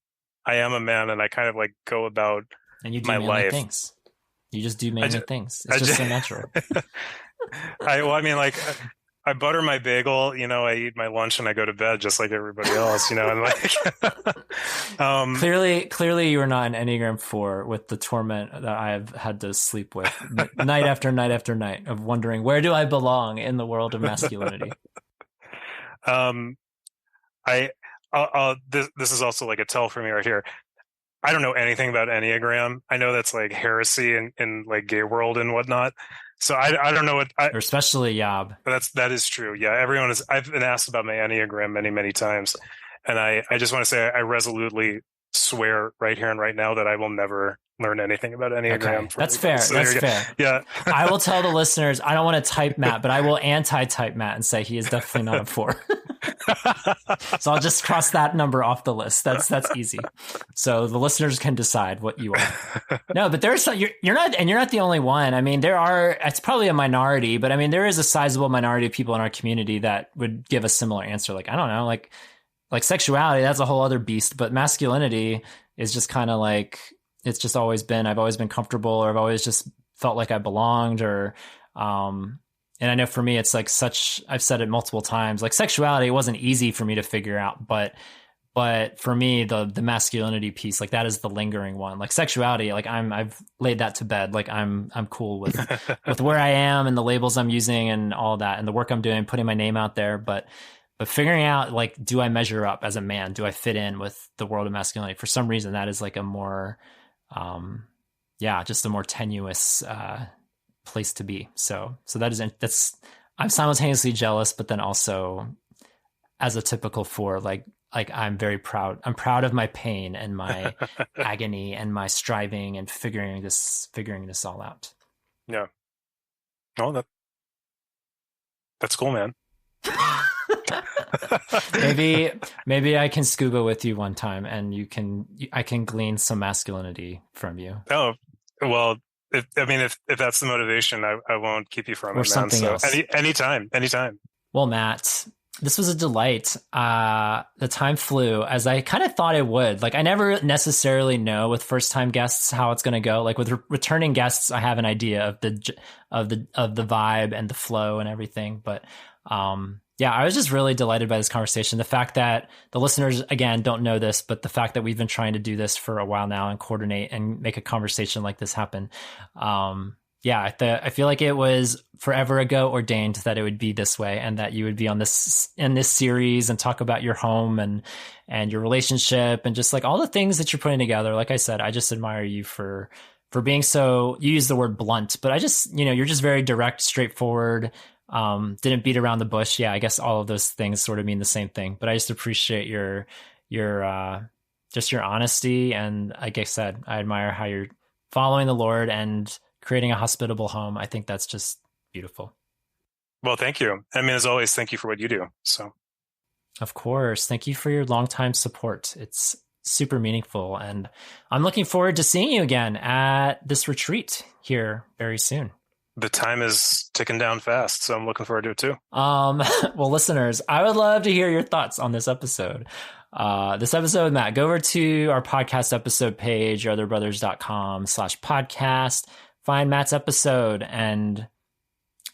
D: I am a man, and I kind of like go about
C: And you do
D: my
C: manly
D: life.
C: things. You just do manly things. It's
D: I
C: just
D: ju-
C: so natural.
D: I mean, like, I butter my bagel, you know, I eat my lunch and I go to bed just like everybody else, you know, and like,
C: Clearly you are not an Enneagram 4 with the torment that I have had to sleep with night after night after night of wondering, where do I belong in the world of masculinity?
D: this is also like a tell for me right here. I don't know anything about Enneagram. I know that's like heresy in like gay world and whatnot. So I don't know what
C: Or especially Yob.
D: that is true. Yeah, I've been asked about my Enneagram many, many times. And I just want to say I resolutely swear right here and right now that I will never learn anything about Enneagram.
C: Okay. That's fair.
D: So
C: That's fair.
D: Yeah.
C: I will tell the listeners, I don't want to type Matt, but I will anti-type Matt and say he is definitely not a 4. So I'll just cross that number off the list. That's easy. So the listeners can decide what you are. No, but there's you're not the only one. I mean, it's probably a minority, but I mean, there is a sizable minority of people in our community that would give a similar answer. Like, I don't know, like sexuality, that's a whole other beast, but masculinity is just kind of like, it's just always been, I've always been comfortable, or I've always just felt like I belonged, or, and I know for me, it's like I've said it multiple times, like sexuality, it wasn't easy for me to figure out, but for me, the masculinity piece, like that is the lingering one. Like sexuality, like I've laid that to bed. Like I'm cool with where I am and the labels I'm using and all that, and the work I'm doing, putting my name out there. But figuring out, like, do I measure up as a man? Do I fit in with the world of masculinity? For some reason, that is like a more, just a more tenuous, place to be. So I'm simultaneously jealous, but then also as a typical 4, like I'm very proud. I'm proud of my pain and my agony and my striving and figuring this all out.
D: Yeah. Oh, that's cool, man.
C: maybe I can scuba with you one time and I can glean some masculinity from you.
D: Oh, well, if that's the motivation, I won't keep you from
C: or
D: it,
C: something
D: man.
C: else.
D: Anytime.
C: Well, Matt, this was a delight. The time flew as I kind of thought it would. Like, I never necessarily know with first time guests how it's going to go. Like with returning guests, I have an idea of the vibe and the flow and everything. But I was just really delighted by this conversation. The fact that the listeners, again, don't know this, but the fact that we've been trying to do this for a while now and coordinate and make a conversation like this happen. I feel like it was forever ago ordained that it would be this way, and that you would be in this series and talk about your home and your relationship and just like all the things that you're putting together. Like I said, I just admire you for being so, you use the word blunt, but I just, you're just very direct, straightforward. Didn't beat around the bush. Yeah, I guess all of those things sort of mean the same thing, but I just appreciate your just your honesty. And like I said, I admire how you're following the Lord and creating a hospitable home. I think that's just beautiful.
D: Well, thank you. I mean, as always, thank you for what you do. So,
C: of course, thank you for your longtime support. It's super meaningful, and I'm looking forward to seeing you again at this retreat here very soon.
D: The time is ticking down fast, so I'm looking forward to it too.
C: Well, listeners, I would love to hear your thoughts on this episode. With Matt, go over to our podcast episode page, yourotherbrothers.com/podcast. Find Matt's episode, and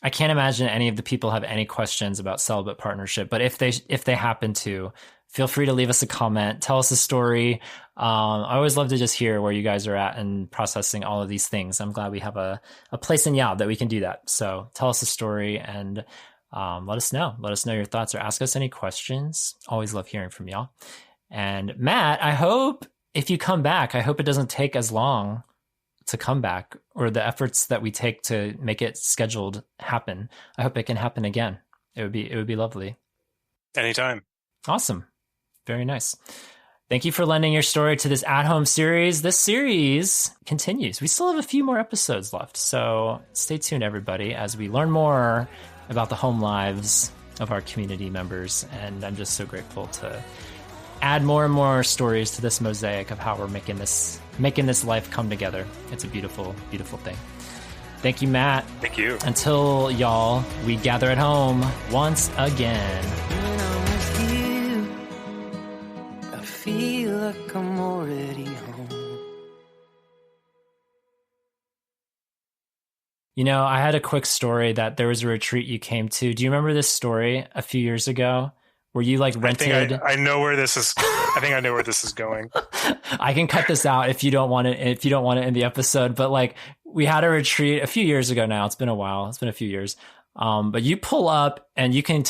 C: I can't imagine any of the people have any questions about celibate partnership. But if they happen to, feel free to leave us a comment. Tell us a story. I always love to just hear where you guys are at and processing all of these things. I'm glad we have a place in YOB that we can do that. So tell us a story and let us know. Let us know your thoughts or ask us any questions. Always love hearing from y'all. And Matt, I hope if you come back, I hope it doesn't take as long to come back, or the efforts that we take to make it scheduled happen. I hope it can happen again. It would be lovely.
D: Anytime.
C: Awesome. Very nice. Thank you for lending your story to this at-home series. This series continues. We still have a few more episodes left, so stay tuned, everybody, as we learn more about the home lives of our community members. And I'm just so grateful to add more and more stories to this mosaic of how we're making this life come together. It's a beautiful, beautiful thing. Thank you, Matt.
D: Thank you.
C: Until, y'all, we gather at home once again.
B: When I'm with you, I feel like I'm already home.
C: You know, I had a quick story that there was a retreat you came to. Do you remember this story a few years ago where you like rented?
D: I know where this is. I think I know where this is going.
C: I can cut this out if you don't want it. If you don't want it in the episode, but like we had a retreat a few years ago. Now it's been a while. It's been a few years. But you pull up and you can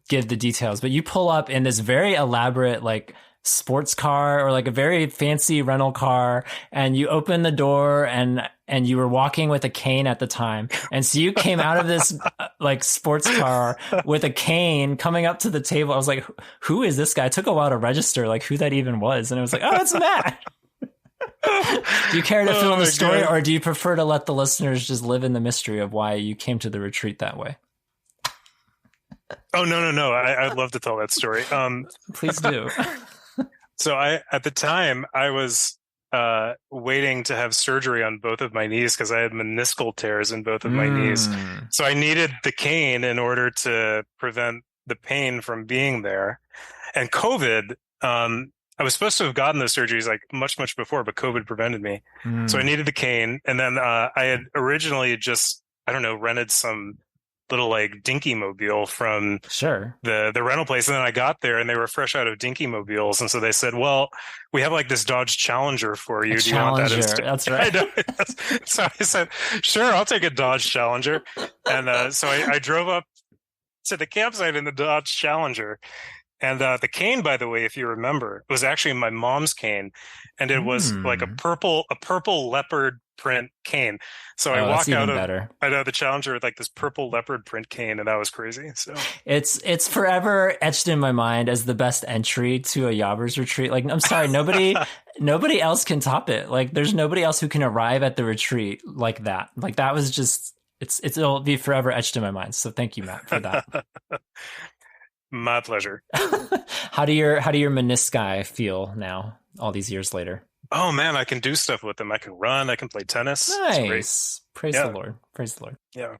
C: give the details. But you pull up in this very elaborate like sports car or like a very fancy rental car, and you open the door and you were walking with a cane at the time. And so you came out of this like sports car with a cane coming up to the table. I was like, who is this guy? It took a while to register like who that even was. And it was like, oh, it's Matt. Do you care to fill in the story, or do you prefer to let the listeners just live in the mystery of why you came to the retreat that way?
D: Oh, no. I'd love to tell that story.
C: Please do.
D: So at the time I was waiting to have surgery on both of my knees because I had meniscal tears in both of my knees. So I needed the cane in order to prevent the pain from being there. And COVID, I was supposed to have gotten those surgeries like much, much before, but COVID prevented me. So I needed the cane. And then I had originally just, I don't know, rented some little like dinky mobile from the rental place. And then I got there and they were fresh out of dinky mobiles. And so they said, well, we have like this Dodge Challenger for you. Do you want that instead?
C: That's right.
D: So I said, sure, I'll take a Dodge Challenger. And so I drove up to the campsite in the Dodge Challenger. And the cane, by the way, if you remember, was actually my mom's cane, and it was like a purple leopard print cane. So I walked out of the Challenger with like this purple leopard print cane, and that was crazy. So
C: it's forever etched in my mind as the best entry to a Yobbers retreat. Like, I'm sorry, nobody else can top it. Like, there's nobody else who can arrive at the retreat like that. Like, that was just it'll be forever etched in my mind. So thank you, Matt, for that.
D: My pleasure.
C: How do your menisci feel now, all these years later?
D: Oh man, I can do stuff with them. I can run. I can play tennis.
C: Nice. Praise the Lord. Praise the Lord.
D: Yeah.